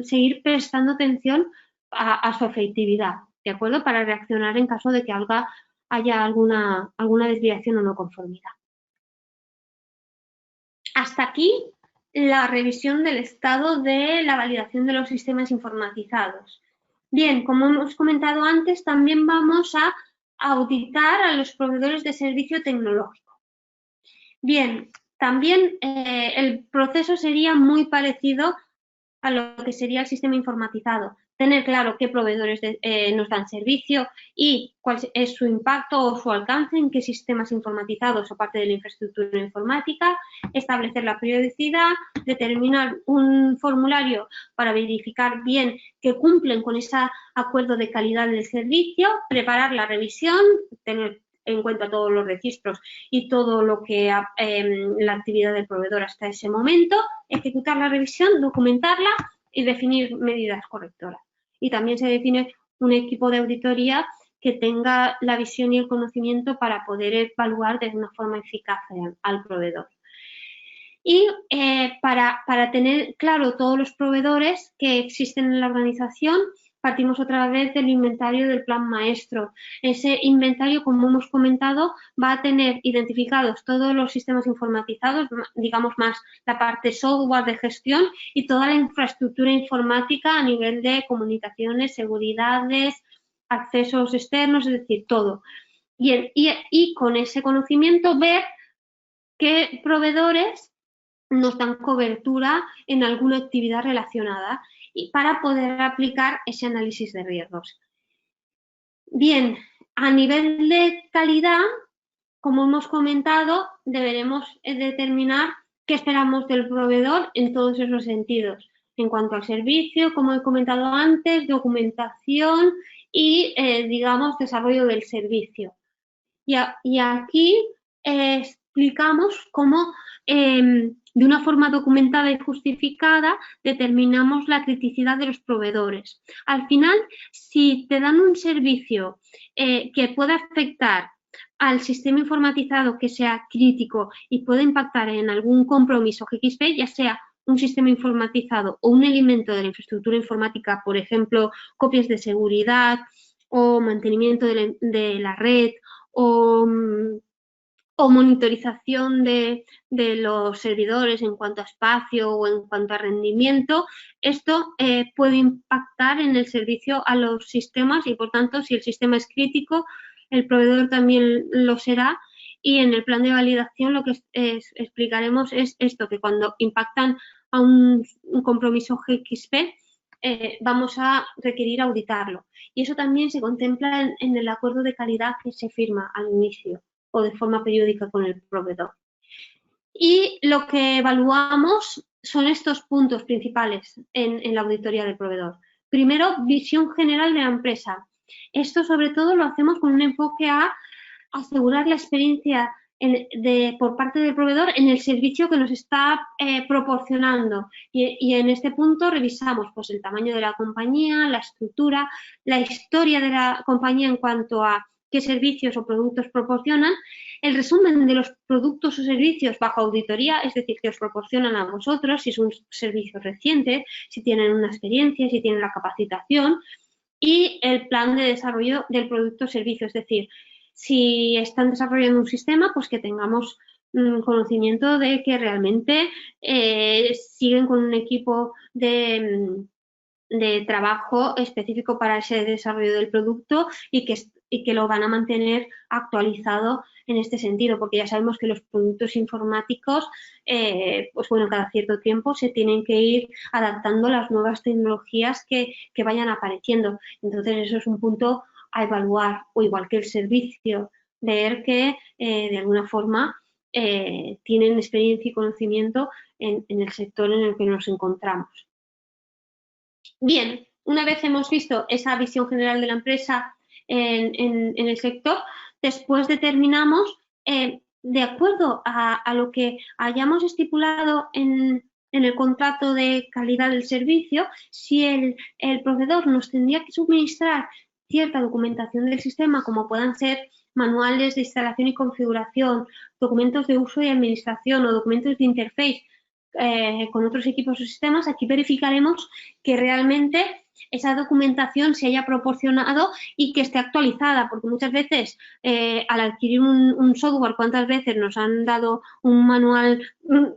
seguir prestando atención a su efectividad, ¿de acuerdo? Para reaccionar en caso de que haya alguna desviación o no conformidad. Hasta aquí la revisión del estado de la validación de los sistemas informatizados. Bien, como hemos comentado antes, también vamos a auditar a los proveedores de servicio tecnológico. Bien, también el proceso sería muy parecido a lo que sería el sistema informatizado. Tener claro qué proveedores nos dan servicio y cuál es su impacto o su alcance en qué sistemas informatizados o parte de la infraestructura informática, establecer la periodicidad, determinar un formulario para verificar bien que cumplen con ese acuerdo de calidad del servicio, preparar la revisión, tener en cuenta todos los registros y todo lo que la actividad del proveedor hasta ese momento, ejecutar la revisión, documentarla y definir medidas correctoras. Y también se define un equipo de auditoría que tenga la visión y el conocimiento para poder evaluar de una forma eficaz al proveedor. Y para tener claro todos los proveedores que existen en la organización, partimos otra vez del inventario del plan maestro. Ese inventario, como hemos comentado, va a tener identificados todos los sistemas informatizados, digamos más la parte software de gestión y toda la infraestructura informática a nivel de comunicaciones, seguridades, accesos externos, es decir, todo. Y con ese conocimiento ver qué proveedores nos dan cobertura en alguna actividad relacionada y para poder aplicar ese análisis de riesgos. Bien, a nivel de calidad, como hemos comentado, deberemos determinar qué esperamos del proveedor en todos esos sentidos. En cuanto al servicio, como he comentado antes, documentación y, digamos, desarrollo del servicio. Y aquí explicamos cómo, de una forma documentada y justificada, determinamos la criticidad de los proveedores. Al final, si te dan un servicio que pueda afectar al sistema informatizado que sea crítico y pueda impactar en algún compromiso XP, ya sea un sistema informatizado o un elemento de la infraestructura informática, por ejemplo, copias de seguridad o mantenimiento de la red o monitorización de los servidores en cuanto a espacio o en cuanto a rendimiento, esto puede impactar en el servicio a los sistemas y, por tanto, si el sistema es crítico, el proveedor también lo será. Y en el plan de validación lo que explicaremos es esto, que cuando impactan a un compromiso GXP, vamos a requerir auditarlo. Y eso también se contempla en el acuerdo de calidad que se firma al inicio o de forma periódica con el proveedor. Y lo que evaluamos son estos puntos principales en la auditoría del proveedor. Primero, visión general de la empresa. Esto sobre todo lo hacemos con un enfoque a asegurar la experiencia por parte del proveedor en el servicio que nos está proporcionando. Y en este punto revisamos pues, el tamaño de la compañía, la estructura, la historia de la compañía en cuanto a qué servicios o productos proporcionan, el resumen de los productos o servicios bajo auditoría, es decir, que os proporcionan a vosotros, si es un servicio reciente, si tienen una experiencia, si tienen la capacitación, y el plan de desarrollo del producto o servicio, es decir, si están desarrollando un sistema, pues que tengamos conocimiento de que realmente siguen con un equipo de trabajo específico para ese desarrollo del producto y que lo van a mantener actualizado en este sentido, porque ya sabemos que los productos informáticos, pues bueno, cada cierto tiempo se tienen que ir adaptando a las nuevas tecnologías que vayan apareciendo. Entonces, eso es un punto a evaluar, o igual que el servicio, ver que de alguna forma tienen experiencia y conocimiento en el sector en el que nos encontramos. Bien, una vez hemos visto esa visión general de la empresa en el sector, después determinamos, de acuerdo a lo que hayamos estipulado en el contrato de calidad del servicio, si el proveedor nos tendría que suministrar cierta documentación del sistema, como puedan ser manuales de instalación y configuración, documentos de uso y administración o documentos de interface con otros equipos o sistemas, aquí verificaremos que realmente esa documentación se haya proporcionado y que esté actualizada, porque muchas veces al adquirir un software, ¿cuántas veces nos han dado un manual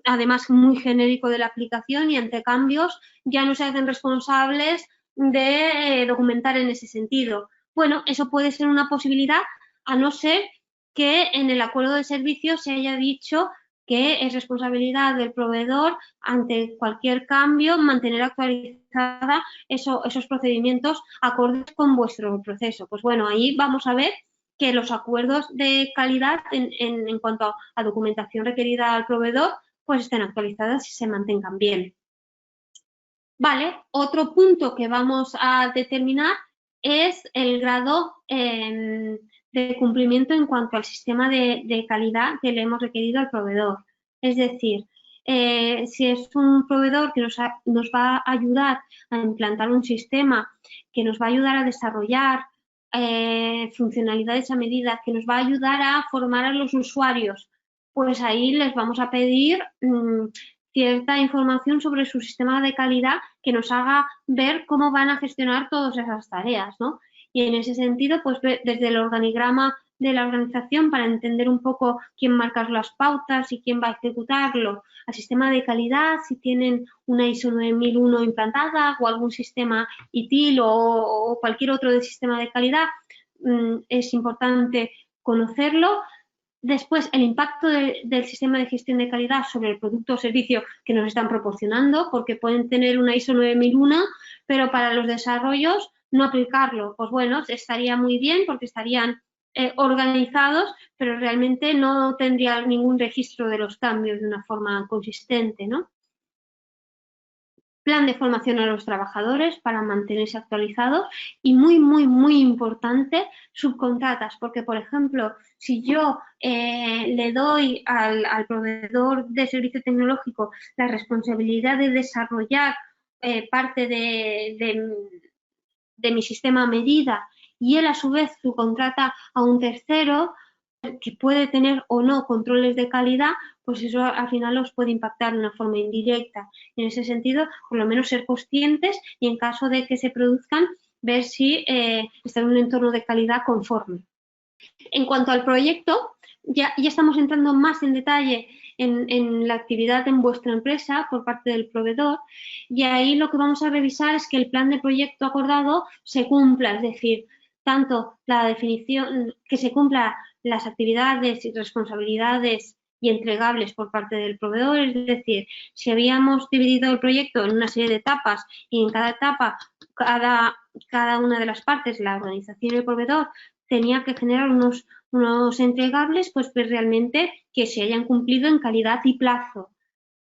además muy genérico de la aplicación y ante cambios ya no se hacen responsables de documentar en ese sentido? Bueno, eso puede ser una posibilidad, a no ser que en el acuerdo de servicio se haya dicho que es responsabilidad del proveedor ante cualquier cambio mantener actualizada esos procedimientos acordes con vuestro proceso. Pues bueno, ahí vamos a ver que los acuerdos de calidad en cuanto a documentación requerida al proveedor pues estén actualizadas y se mantengan bien. Vale, otro punto que vamos a determinar es el grado de cumplimiento en cuanto al sistema de calidad que le hemos requerido al proveedor. Es decir, si es un proveedor que nos va a ayudar a implantar un sistema, que nos va a ayudar a desarrollar funcionalidades a medida, que nos va a ayudar a formar a los usuarios, pues ahí les vamos a pedir cierta información sobre su sistema de calidad que nos haga ver cómo van a gestionar todas esas tareas, ¿no? Y en ese sentido, pues desde el organigrama de la organización, para entender un poco quién marca las pautas y quién va a ejecutarlo, al sistema de calidad, si tienen una ISO 9001 implantada o algún sistema ITIL o cualquier otro de sistema de calidad, es importante conocerlo. Después, el impacto del sistema de gestión de calidad sobre el producto o servicio que nos están proporcionando, porque pueden tener una ISO 9001, pero para los desarrollos no aplicarlo. Pues bueno, estaría muy bien porque estarían organizados, pero realmente no tendría ningún registro de los cambios de una forma consistente, ¿no? Plan de formación a los trabajadores para mantenerse actualizados y muy importante, subcontratas, porque por ejemplo, si yo le doy al proveedor de servicio tecnológico la responsabilidad de desarrollar parte de mi sistema a medida y él a su vez subcontrata a un tercero que puede tener o no controles de calidad, pues eso al final los puede impactar de una forma indirecta. En ese sentido, por lo menos ser conscientes y en caso de que se produzcan, ver si está en un entorno de calidad conforme. En cuanto al proyecto, ya estamos entrando más en detalle en la actividad en vuestra empresa por parte del proveedor y ahí lo que vamos a revisar es que el plan de proyecto acordado se cumpla, es decir, tanto la definición, que se cumpla las actividades y responsabilidades y entregables por parte del proveedor, es decir, si habíamos dividido el proyecto en una serie de etapas y en cada etapa cada una de las partes, la organización y el proveedor, tenía que generar unos entregables, pues realmente que se hayan cumplido en calidad y plazo.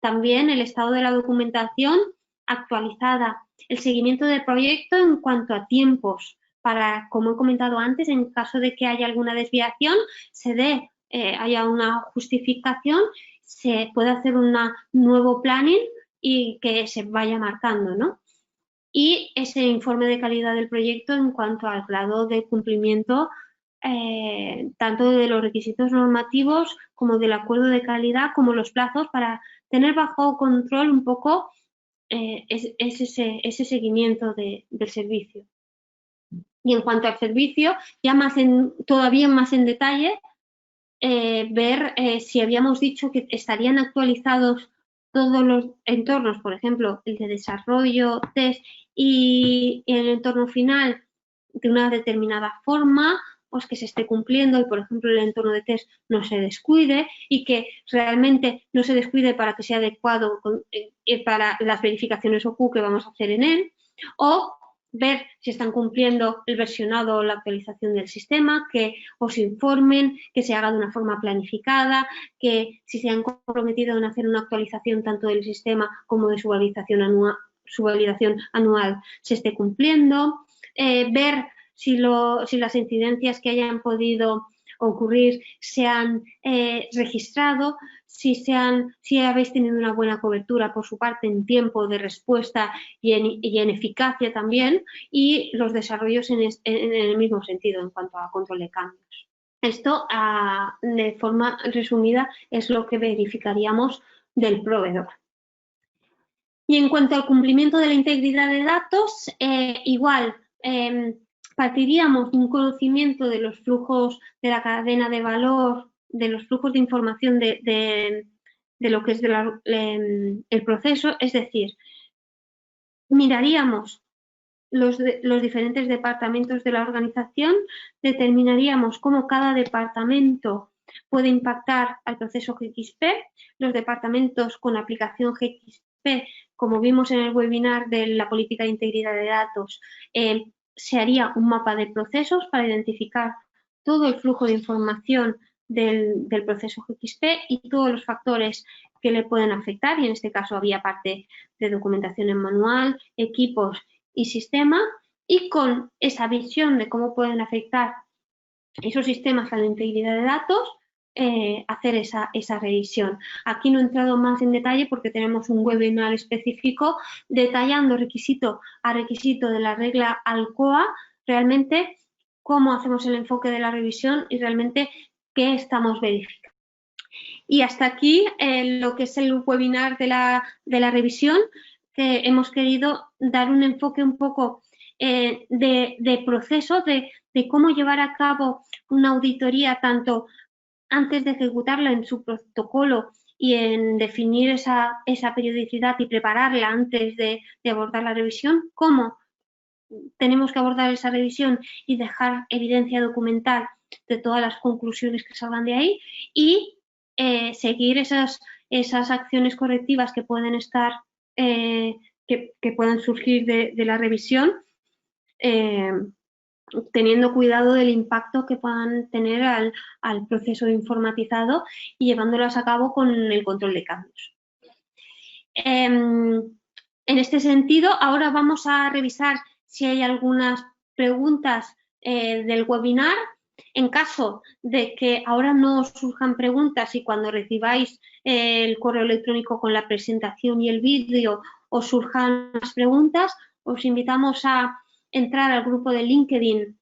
También el estado de la documentación actualizada, el seguimiento del proyecto en cuanto a tiempos, para, como he comentado antes, en caso de que haya alguna desviación, haya una justificación, se puede hacer un nuevo planning y que se vaya marcando, ¿no? Y ese informe de calidad del proyecto en cuanto al grado de cumplimiento tanto de los requisitos normativos como del acuerdo de calidad, como los plazos, para tener bajo control un poco ese seguimiento del servicio. Y en cuanto al servicio, ya todavía más en detalle, ver si habíamos dicho que estarían actualizados todos los entornos, por ejemplo, el de desarrollo, test y el entorno final de una determinada forma, pues que se esté cumpliendo y, por ejemplo, el entorno de test no se descuide y que realmente no se descuide para que sea adecuado para las verificaciones OQ que vamos a hacer en él, o ver si están cumpliendo el versionado o la actualización del sistema, que os informen, que se haga de una forma planificada, que si se han comprometido en hacer una actualización tanto del sistema como de su validación anual se esté cumpliendo, ver si las incidencias que hayan podido ocurrir se han registrado, si habéis tenido una buena cobertura por su parte en tiempo de respuesta y en eficacia también, y los desarrollos en el mismo sentido en cuanto a control de cambios. Esto, de forma resumida, es lo que verificaríamos del proveedor. Y en cuanto al cumplimiento de la integridad de datos, igual, partiríamos de un conocimiento de los flujos de la cadena de valor, de los flujos de información de lo que es el proceso, es decir, miraríamos los diferentes departamentos de la organización, determinaríamos cómo cada departamento puede impactar al proceso GXP, los departamentos con aplicación GXP, como vimos en el webinar de la política de integridad de datos, se haría un mapa de procesos para identificar todo el flujo de información del proceso GXP y todos los factores que le pueden afectar, y en este caso había parte de documentación en manual, equipos y sistema, y con esa visión de cómo pueden afectar esos sistemas a la integridad de datos, hacer esa revisión. Aquí no he entrado más en detalle porque tenemos un webinar específico detallando requisito a requisito de la regla ALCOA, realmente cómo hacemos el enfoque de la revisión y realmente qué estamos verificando. Y hasta aquí lo que es el webinar de la revisión, que hemos querido dar un enfoque un poco de proceso, de cómo llevar a cabo una auditoría tanto antes de ejecutarla en su protocolo y en definir esa periodicidad y prepararla antes de abordar la revisión, cómo tenemos que abordar esa revisión y dejar evidencia documental de todas las conclusiones que salgan de ahí y seguir esas acciones correctivas que pueden estar, que puedan surgir de la revisión teniendo cuidado del impacto que puedan tener al proceso informatizado y llevándolas a cabo con el control de cambios. En este sentido, ahora vamos a revisar si hay algunas preguntas del webinar. En caso de que ahora no os surjan preguntas y cuando recibáis el correo electrónico con la presentación y el vídeo os surjan las preguntas, os invitamos a entrar al grupo de LinkedIn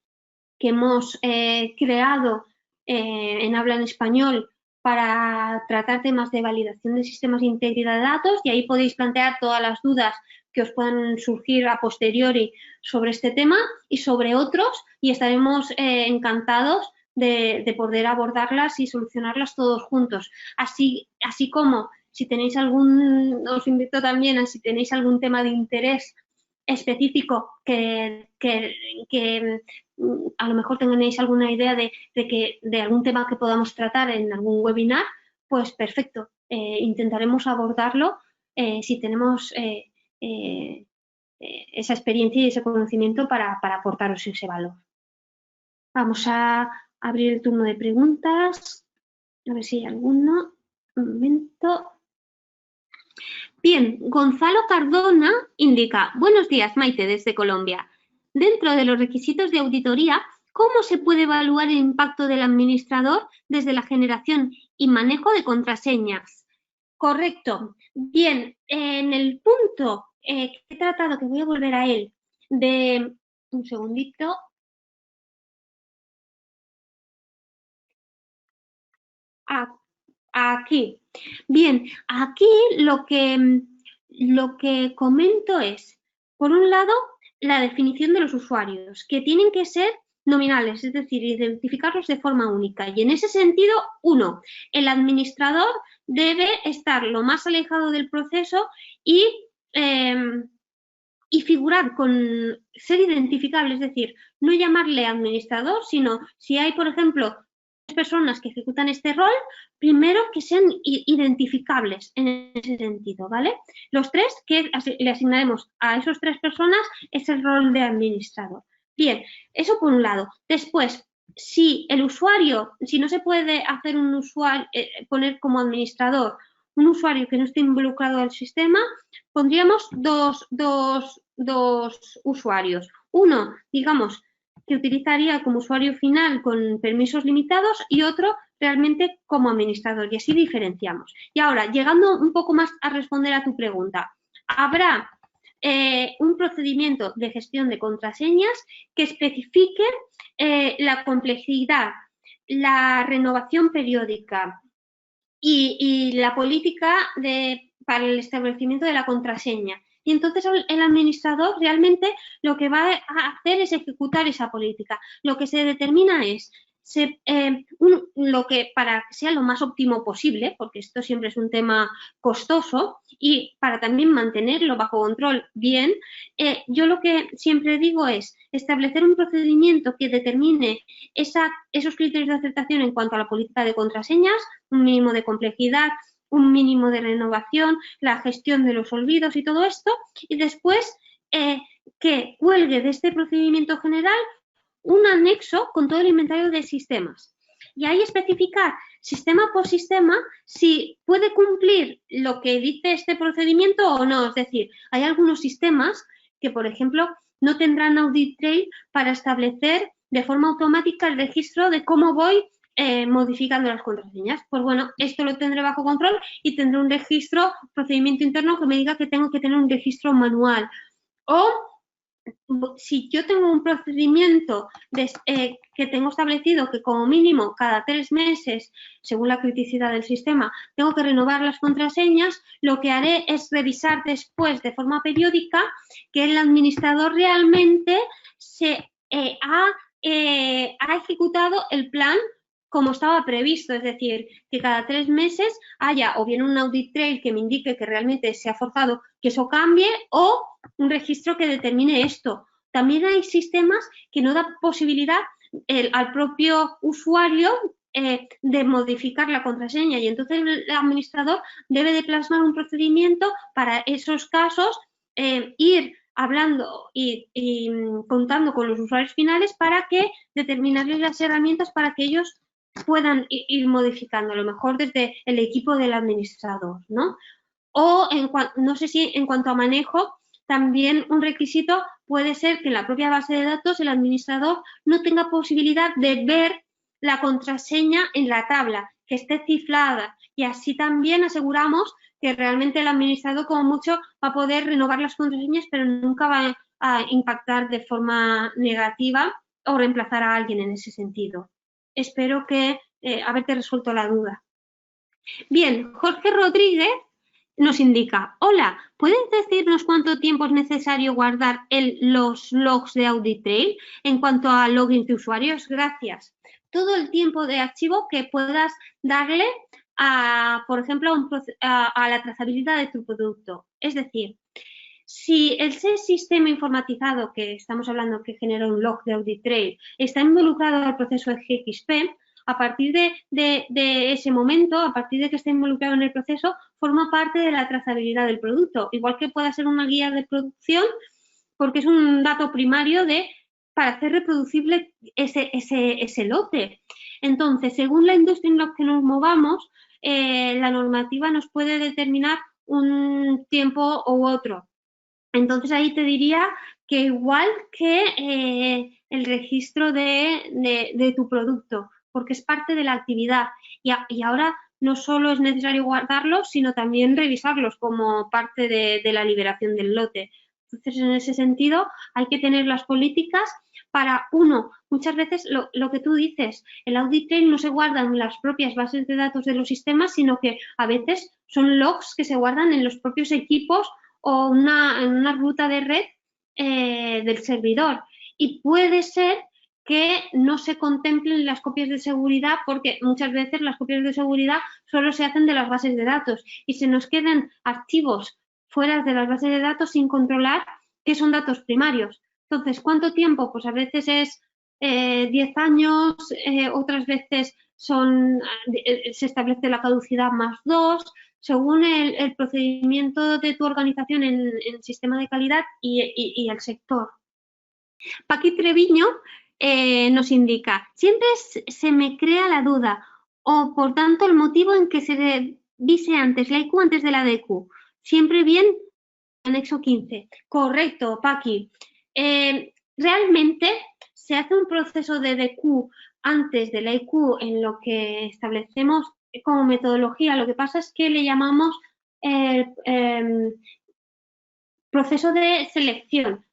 que hemos creado en Habla en Español para tratar temas de validación de sistemas de integridad de datos, y ahí podéis plantear todas las dudas que os puedan surgir a posteriori sobre este tema y sobre otros, y estaremos encantados de poder abordarlas y solucionarlas todos juntos. Así como si tenéis os invito también a si tenéis algún tema de interés específico que a lo mejor tenéis alguna idea de algún tema que podamos tratar en algún webinar, pues perfecto, intentaremos abordarlo si tenemos esa experiencia y ese conocimiento para aportaros ese valor. Vamos a abrir el turno de preguntas, a ver si hay alguno. Un momento. Bien, Gonzalo Cardona indica: buenos días, Maite, desde Colombia. Dentro de los requisitos de auditoría, ¿cómo se puede evaluar el impacto del administrador desde la generación y manejo de contraseñas? Correcto. Bien, en el punto que he tratado, que voy a volver a él, de un segundito. Aquí. Bien, aquí lo que comento es, por un lado, la definición de los usuarios, que tienen que ser nominales, es decir, identificarlos de forma única. Y en ese sentido, uno, el administrador debe estar lo más alejado del proceso y figurar con ser identificable, es decir, no llamarle administrador, sino si hay, por ejemplo, personas que ejecutan este rol, primero que sean identificables en ese sentido, ¿vale? Los tres que le asignaremos a esas tres personas es el rol de administrador. Bien, eso por un lado. Después, si el usuario, si no se puede hacer un usuario, poner como administrador un usuario que no esté involucrado al sistema, pondríamos dos usuarios. Uno, digamos, que utilizaría como usuario final con permisos limitados y otro realmente como administrador, y así diferenciamos. Y ahora, llegando un poco más a responder a tu pregunta, habrá un procedimiento de gestión de contraseñas que especifique la complejidad, la renovación periódica y la política para el establecimiento de la contraseña. Y entonces el administrador realmente lo que va a hacer es ejecutar esa política. Lo que se determina es lo que, para que sea lo más óptimo posible, porque esto siempre es un tema costoso, y para también mantenerlo bajo control bien, yo lo que siempre digo es establecer un procedimiento que determine esos criterios de aceptación en cuanto a la política de contraseñas, un mínimo de complejidad, un mínimo de renovación, la gestión de los olvidos y todo esto, y después que cuelgue de este procedimiento general un anexo con todo el inventario de sistemas. Y ahí especificar sistema por sistema si puede cumplir lo que dice este procedimiento o no. Es decir, hay algunos sistemas que, por ejemplo, no tendrán audit trail para establecer de forma automática el registro de cómo voy modificando las contraseñas. Pues bueno, esto lo tendré bajo control y tendré un registro, procedimiento interno que me diga que tengo que tener un registro manual. O si yo tengo un procedimiento que tengo establecido que como mínimo cada 3 meses, según la criticidad del sistema, tengo que renovar las contraseñas, lo que haré es revisar después de forma periódica que el administrador realmente ha ejecutado el plan como estaba previsto, es decir, que cada 3 meses haya o bien un audit trail que me indique que realmente se ha forzado que eso cambie, o un registro que determine esto. También hay sistemas que no dan posibilidad al propio usuario de modificar la contraseña, y entonces el administrador debe de plasmar un procedimiento para esos casos, ir hablando y contando con los usuarios finales para que determinarles las herramientas para que ellos puedan ir modificando, a lo mejor desde el equipo del administrador, ¿no? O no sé si en cuanto a manejo, también un requisito puede ser que en la propia base de datos el administrador no tenga posibilidad de ver la contraseña en la tabla, que esté cifrada, y así también aseguramos que realmente el administrador como mucho va a poder renovar las contraseñas, pero nunca va a impactar de forma negativa o reemplazar a alguien en ese sentido. Espero que haberte resuelto la duda. Bien, Jorge Rodríguez nos indica: hola, ¿puedes decirnos cuánto tiempo es necesario guardar los logs de AuditTrail en cuanto a login de usuarios? Gracias. Todo el tiempo de archivo que puedas darle a, por ejemplo, a la trazabilidad de tu producto. Es decir, si ese sistema informatizado que estamos hablando que genera un log de AuditTrail está involucrado en el proceso de GXP, a partir de ese momento, a partir de que esté involucrado en el proceso, forma parte de la trazabilidad del producto. Igual que pueda ser una guía de producción, porque es un dato primario para hacer reproducible ese lote. Entonces, según la industria en la que nos movamos, la normativa nos puede determinar un tiempo u otro. Entonces, ahí te diría que igual que el registro de tu producto, porque es parte de la actividad. Y ahora no solo es necesario guardarlos, sino también revisarlos como parte de la liberación del lote. Entonces, en ese sentido, hay que tener las políticas para, uno, muchas veces lo que tú dices, el AuditTrail no se guarda en las propias bases de datos de los sistemas, sino que a veces son logs que se guardan en los propios equipos o en una ruta de red del servidor. Y puede ser que no se contemplen las copias de seguridad, porque muchas veces las copias de seguridad solo se hacen de las bases de datos y se nos quedan archivos fuera de las bases de datos sin controlar que son datos primarios. Entonces, ¿cuánto tiempo? Pues a veces es 10 años, otras veces se establece la caducidad más 2, según el procedimiento de tu organización en el sistema de calidad y el sector. Paqui Treviño nos indica: siempre se me crea la duda, o por tanto el motivo en que se revise antes la IQ antes de la DQ. Siempre bien, anexo 15. Correcto, Paqui. Realmente se hace un proceso de DQ antes de la IQ en lo que establecemos como metodología. Lo que pasa es que le llamamos proceso de selección,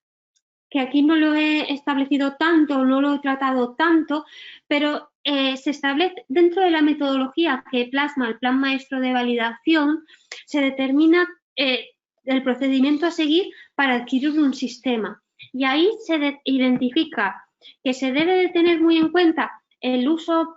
que aquí no lo he establecido tanto, no lo he tratado tanto, pero se establece dentro de la metodología que plasma el plan maestro de validación, se determina el procedimiento a seguir para adquirir un sistema. Y ahí se identifica que se debe de tener muy en cuenta el uso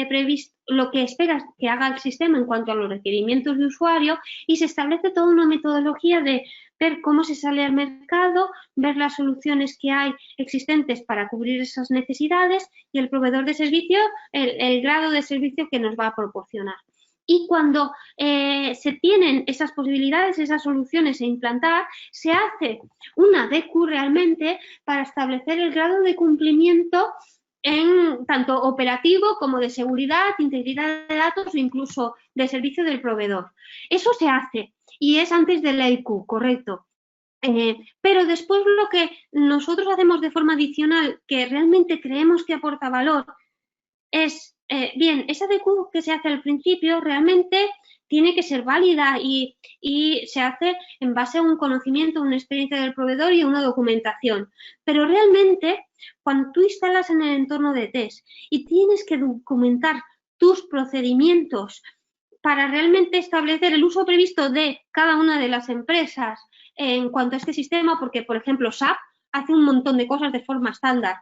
previsto, lo que esperas que haga el sistema en cuanto a los requerimientos de usuario, y se establece toda una metodología de ver cómo se sale al mercado, ver las soluciones que hay existentes para cubrir esas necesidades y el proveedor de servicio, el grado de servicio que nos va a proporcionar. Y cuando se tienen esas posibilidades, esas soluciones a implantar, se hace una DQ realmente para establecer el grado de cumplimiento en tanto operativo como de seguridad, integridad de datos o incluso de servicio del proveedor. Eso se hace y es antes de la IQ, correcto. Pero después lo que nosotros hacemos de forma adicional, que realmente creemos que aporta valor, es, bien, esa DQ que se hace al principio realmente tiene que ser válida y se hace en base a un conocimiento, una experiencia del proveedor y una documentación. Pero realmente, cuando tú instalas en el entorno de test y tienes que documentar tus procedimientos para realmente establecer el uso previsto de cada una de las empresas en cuanto a este sistema, porque, por ejemplo, SAP hace un montón de cosas de forma estándar,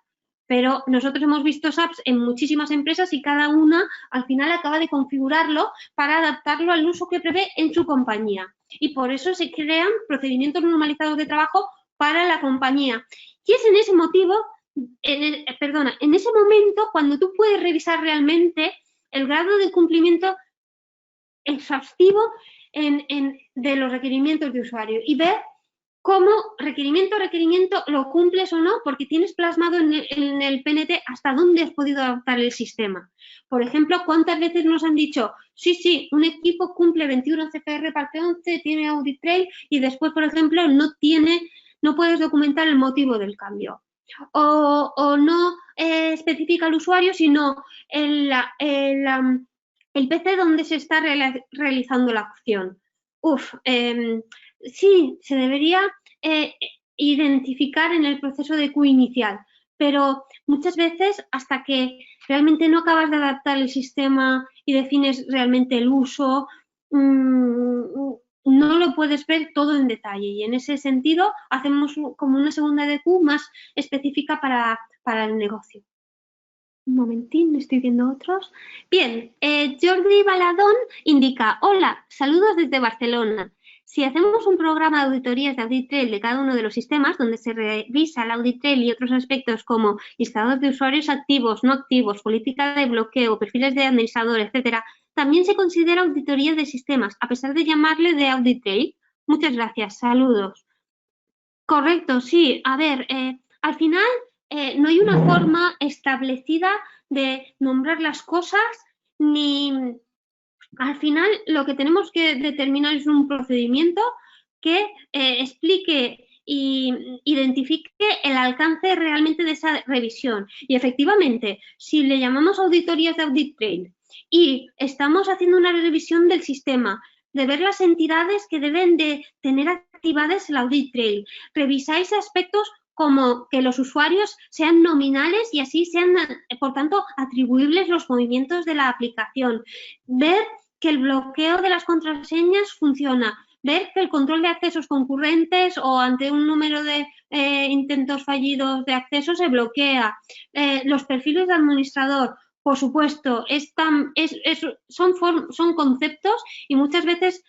pero nosotros hemos visto SAPs en muchísimas empresas y cada una al final acaba de configurarlo para adaptarlo al uso que prevé en su compañía. Y por eso se crean procedimientos normalizados de trabajo para la compañía. Y es en ese motivo, en ese momento cuando tú puedes revisar realmente el grado de cumplimiento exhaustivo de los requerimientos de usuario y ver cómo requerimiento a requerimiento lo cumples o no, porque tienes plasmado en el PNT hasta dónde has podido adaptar el sistema. Por ejemplo, ¿cuántas veces nos han dicho, sí, un equipo cumple 21 CFR parte 11, tiene audit trail y después, por ejemplo, no puedes documentar el motivo del cambio? O no especifica al usuario, sino el PC donde se está realizando la acción. Sí, se debería identificar en el proceso de Q inicial, pero muchas veces hasta que realmente no acabas de adaptar el sistema y defines realmente el uso, no lo puedes ver todo en detalle, y en ese sentido hacemos como una segunda de Q más específica para el negocio. Un momentín, estoy viendo otros. Bien, Jordi Baladón indica, hola, saludos desde Barcelona. Si hacemos un programa de auditorías de Audit Trail de cada uno de los sistemas, donde se revisa el Audit Trail y otros aspectos como listados de usuarios activos, no activos, política de bloqueo, perfiles de administrador, etcétera, también se considera auditoría de sistemas, a pesar de llamarle de Audit Trail. Muchas gracias, saludos. Correcto, sí. A ver, al final no hay una forma establecida de nombrar las cosas, ni al final lo que tenemos que determinar es un procedimiento que explique e identifique el alcance realmente de esa revisión. Y efectivamente, si le llamamos auditorías de Audit Trail y estamos haciendo una revisión del sistema, de ver las entidades que deben de tener activadas el Audit Trail, revisáis aspectos como que los usuarios sean nominales y así sean, por tanto, atribuibles los movimientos de la aplicación. Ver que el bloqueo de las contraseñas funciona. Ver que el control de accesos concurrentes o ante un número de intentos fallidos de acceso se bloquea. Los perfiles de administrador, por supuesto, son conceptos y muchas veces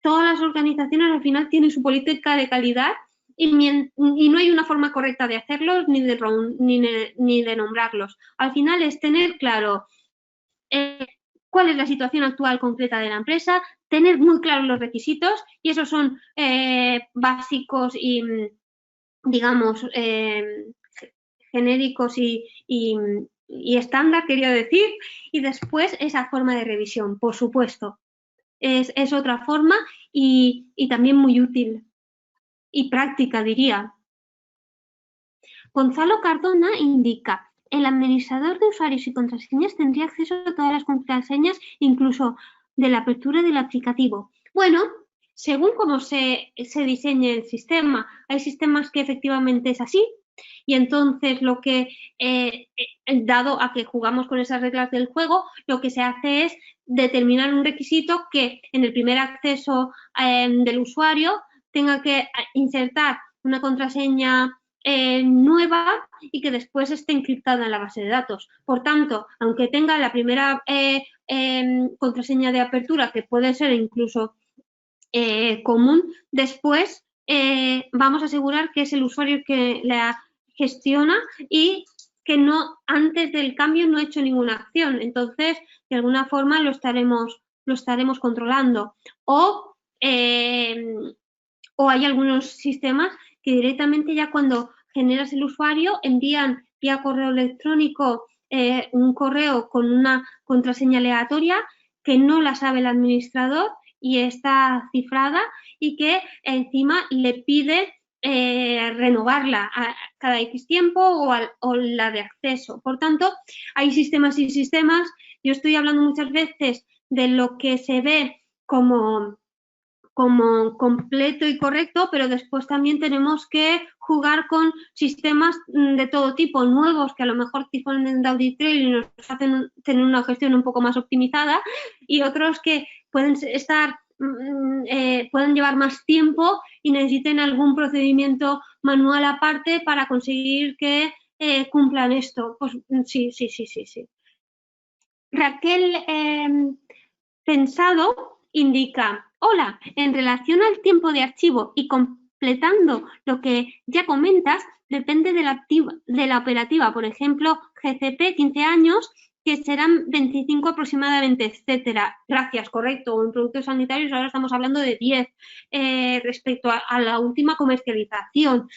todas las organizaciones al final tienen su política de calidad y no hay una forma correcta de hacerlos ni de nombrarlos. Al final es tener claro cuál es la situación actual concreta de la empresa, tener muy claros los requisitos, y esos son básicos y, digamos, genéricos y estándar, quería decir, y después esa forma de revisión, por supuesto. Es otra forma y también muy útil y práctica, diría. Gonzalo Cardona indica, el administrador de usuarios y contraseñas tendría acceso a todas las contraseñas, incluso de la apertura del aplicativo. Bueno, según cómo se diseñe el sistema, hay sistemas que efectivamente es así, y entonces lo que, dado a que jugamos con esas reglas del juego, lo que se hace es determinar un requisito que en el primer acceso del usuario tenga que insertar una contraseña nueva y que después esté encriptada en la base de datos. Por tanto, aunque tenga la primera contraseña de apertura, que puede ser incluso común, después vamos a asegurar que es el usuario que la gestiona y que no, antes del cambio no ha hecho ninguna acción. Entonces, de alguna forma lo estaremos controlando. O hay algunos sistemas que directamente ya cuando generas el usuario envían vía correo electrónico un correo con una contraseña aleatoria que no la sabe el administrador y está cifrada y que encima le pide renovarla a cada X tiempo o la de acceso. Por tanto, hay sistemas y sistemas. Yo estoy hablando muchas veces de lo que se ve como completo y correcto, pero después también tenemos que jugar con sistemas de todo tipo, nuevos que a lo mejor disponen de Audit Trail y nos hacen tener una gestión un poco más optimizada, y otros que pueden pueden llevar más tiempo y necesiten algún procedimiento manual aparte para conseguir que cumplan esto. Pues sí. Raquel Pensado indica, hola, en relación al tiempo de archivo y completando lo que ya comentas, depende de la operativa. Por ejemplo, GCP 15 años, que serán 25 aproximadamente, etcétera. Gracias, correcto. En productos sanitarios ahora estamos hablando de 10 respecto a la última comercialización.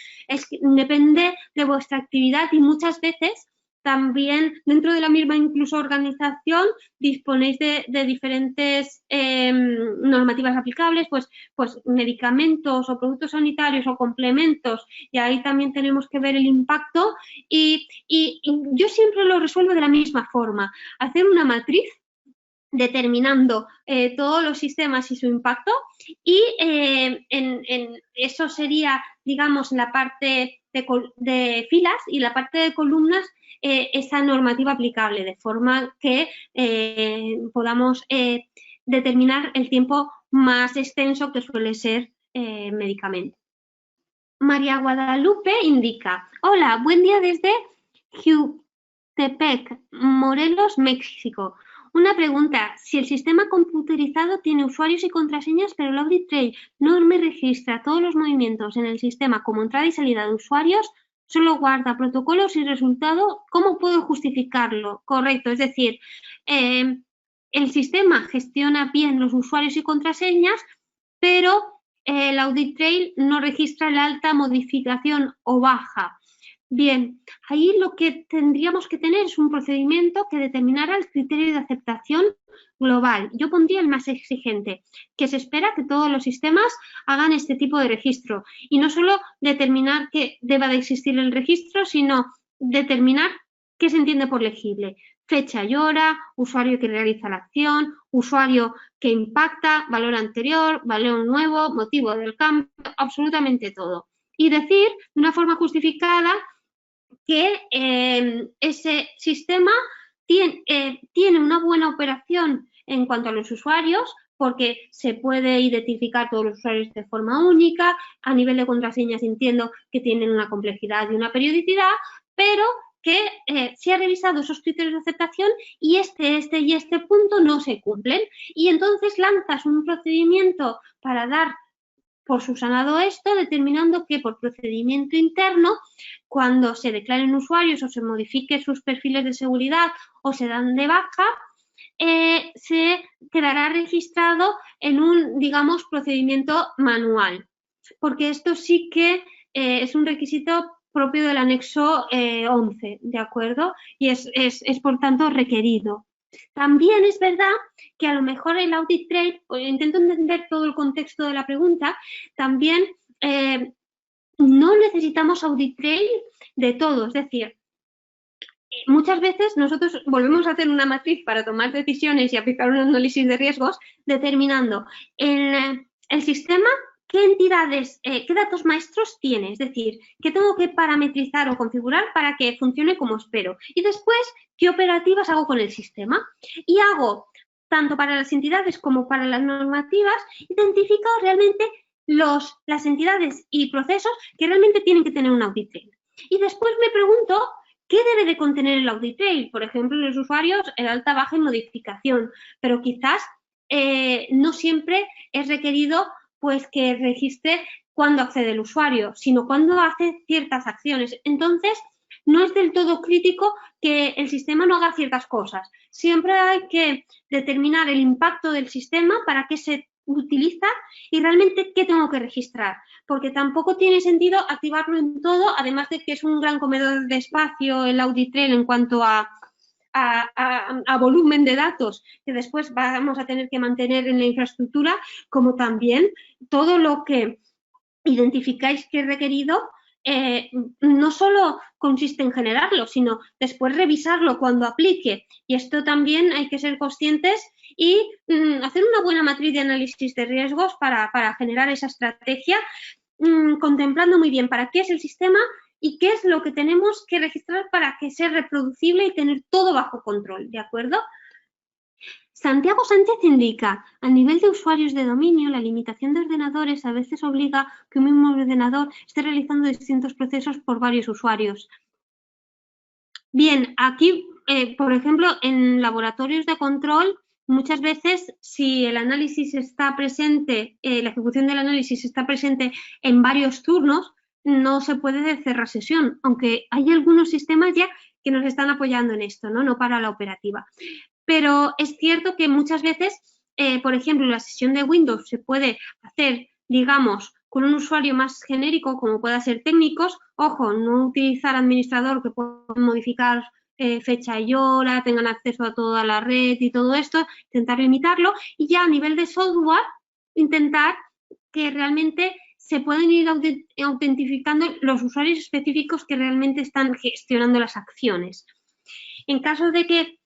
Depende de vuestra actividad y muchas veces también dentro de la misma incluso organización disponéis de diferentes normativas aplicables, pues medicamentos o productos sanitarios o complementos, y ahí también tenemos que ver el impacto y yo siempre lo resuelvo de la misma forma, hacer una matriz determinando todos los sistemas y su impacto y en eso sería, digamos, la parte de filas y la parte de columnas esa normativa aplicable, de forma que podamos determinar el tiempo más extenso que suele ser medicamento. María Guadalupe indica: hola, buen día desde Jutepec, Morelos, México. Una pregunta: si el sistema computerizado tiene usuarios y contraseñas, pero el Audit Trail no me registra todos los movimientos en el sistema como entrada y salida de usuarios, solo guarda protocolos y resultado, ¿cómo puedo justificarlo? Correcto, es decir, el sistema gestiona bien los usuarios y contraseñas, pero el Audit Trail no registra el alta, modificación o baja. Bien, ahí lo que tendríamos que tener es un procedimiento que determinara el criterio de aceptación global. Yo pondría el más exigente, que se espera que todos los sistemas hagan este tipo de registro. Y no solo determinar que deba de existir el registro, sino determinar qué se entiende por legible. Fecha y hora, usuario que realiza la acción, usuario que impacta, valor anterior, valor nuevo, motivo del cambio, absolutamente todo. Y decir de una forma justificada que ese sistema tiene una buena operación en cuanto a los usuarios, porque se puede identificar todos los usuarios de forma única. A nivel de contraseñas entiendo que tienen una complejidad y una periodicidad, pero que se ha revisado esos criterios de aceptación y este punto no se cumplen. Y entonces lanzas un procedimiento para dar por subsanado esto, determinando que por procedimiento interno, cuando se declaren usuarios o se modifiquen sus perfiles de seguridad o se dan de baja, se quedará registrado en un, digamos, procedimiento manual. Porque esto sí que es un requisito propio del anexo 11, ¿de acuerdo? Y es por tanto requerido. También es verdad que a lo mejor el Audit Trail, intento entender todo el contexto de la pregunta, también no necesitamos Audit Trail de todo, es decir, muchas veces nosotros volvemos a hacer una matriz para tomar decisiones y aplicar un análisis de riesgos determinando el sistema qué entidades, qué datos maestros tiene, es decir, qué tengo que parametrizar o configurar para que funcione como espero. Y después, qué operativas hago con el sistema. Y hago, tanto para las entidades como para las normativas, identifico realmente las entidades y procesos que realmente tienen que tener un Audit Trail. Y después me pregunto, ¿qué debe de contener el Audit Trail? Por ejemplo, los usuarios, el alta, baja y modificación, pero quizás no siempre es requerido pues que registre cuando accede el usuario, sino cuando hace ciertas acciones. Entonces, no es del todo crítico que el sistema no haga ciertas cosas. Siempre hay que determinar el impacto del sistema, para qué se utiliza y realmente qué tengo que registrar, porque tampoco tiene sentido activarlo en todo, además de que es un gran comedor de espacio el Audit Trail en cuanto a volumen de datos que después vamos a tener que mantener en la infraestructura, como también todo lo que identificáis que es requerido, no solo consiste en generarlo, sino después revisarlo cuando aplique. Y esto también hay que ser conscientes y hacer una buena matriz de análisis de riesgos para generar esa estrategia, contemplando muy bien para qué es el sistema y qué es lo que tenemos que registrar para que sea reproducible y tener todo bajo control, ¿de acuerdo? Santiago Sánchez indica: a nivel de usuarios de dominio, la limitación de ordenadores a veces obliga que un mismo ordenador esté realizando distintos procesos por varios usuarios. Bien, aquí, por ejemplo, en laboratorios de control, muchas veces si el análisis está presente, la ejecución del análisis está presente en varios turnos, no se puede cerrar sesión, aunque hay algunos sistemas ya nos están apoyando en esto, no para la operativa. Pero es cierto que muchas veces, por ejemplo, la sesión de Windows se puede hacer, digamos, con un usuario más genérico, como pueda ser técnicos. Ojo, no utilizar administrador que pueda modificar fecha y hora, tengan acceso a toda la red y todo esto, intentar limitarlo. Y ya a nivel de software, intentar que realmente se pueden ir autentificando los usuarios específicos que realmente están gestionando las acciones. En caso de que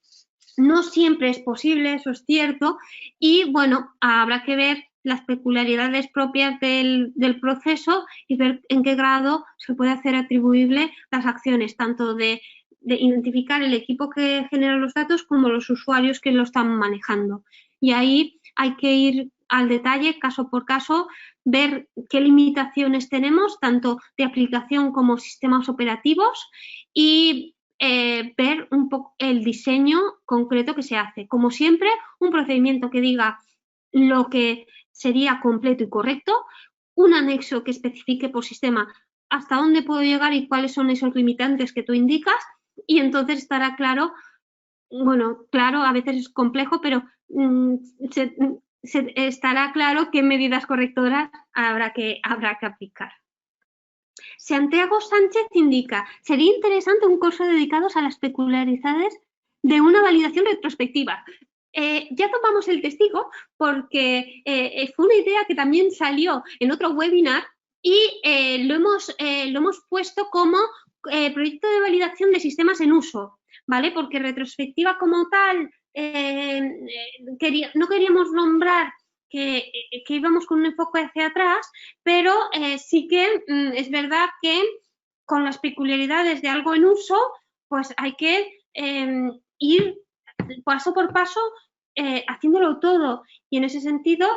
no siempre es posible, eso es cierto, y bueno, habrá que ver las peculiaridades propias del proceso y ver en qué grado se puede hacer atribuible las acciones, tanto de identificar el equipo que genera los datos como los usuarios que lo están manejando. Y ahí hay que ir al detalle, caso por caso, ver qué limitaciones tenemos, tanto de aplicación como sistemas operativos, y ver un poco el diseño concreto que se hace. Como siempre, un procedimiento que diga lo que sería completo y correcto, un anexo que especifique por sistema hasta dónde puedo llegar y cuáles son esos limitantes que tú indicas, y entonces estará claro, bueno, claro, a veces es complejo, pero estará claro qué medidas correctoras habrá que aplicar. Santiago Sánchez indica, sería interesante un curso dedicado a las peculiaridades de una validación retrospectiva. Ya tomamos el testigo porque fue una idea que también salió en otro webinar y lo hemos puesto como proyecto de validación de sistemas en uso, ¿vale? Porque retrospectiva como tal, no queríamos nombrar que íbamos con un enfoque hacia atrás, pero sí que es verdad que con las peculiaridades de algo en uso, pues hay que ir paso por paso haciéndolo todo. Y en ese sentido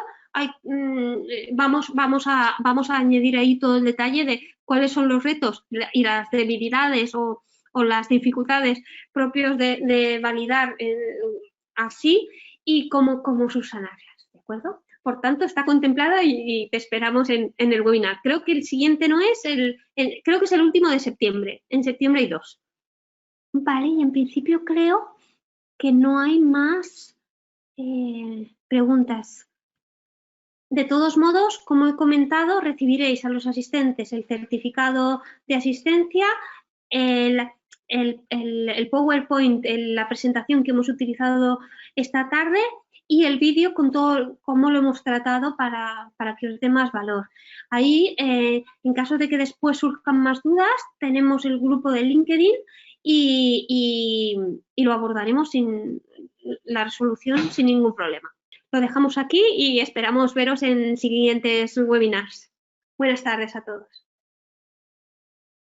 vamos a añadir ahí todo el detalle de cuáles son los retos y las debilidades o las dificultades propios de validar así y cómo subsanarlas, ¿de acuerdo? Por tanto, está contemplada y te esperamos en el webinar. Creo que el siguiente no es creo que es el último de septiembre. En septiembre hay 2. Vale, y en principio creo que no hay más preguntas. De todos modos, como he comentado, recibiréis a los asistentes el certificado de asistencia, el PowerPoint, la presentación que hemos utilizado esta tarde y el vídeo con todo cómo lo hemos tratado para que os dé más valor. Ahí, en caso de que después surjan más dudas, tenemos el grupo de LinkedIn y lo abordaremos la resolución sin ningún problema. Lo dejamos aquí y esperamos veros en siguientes webinars. Buenas tardes a todos.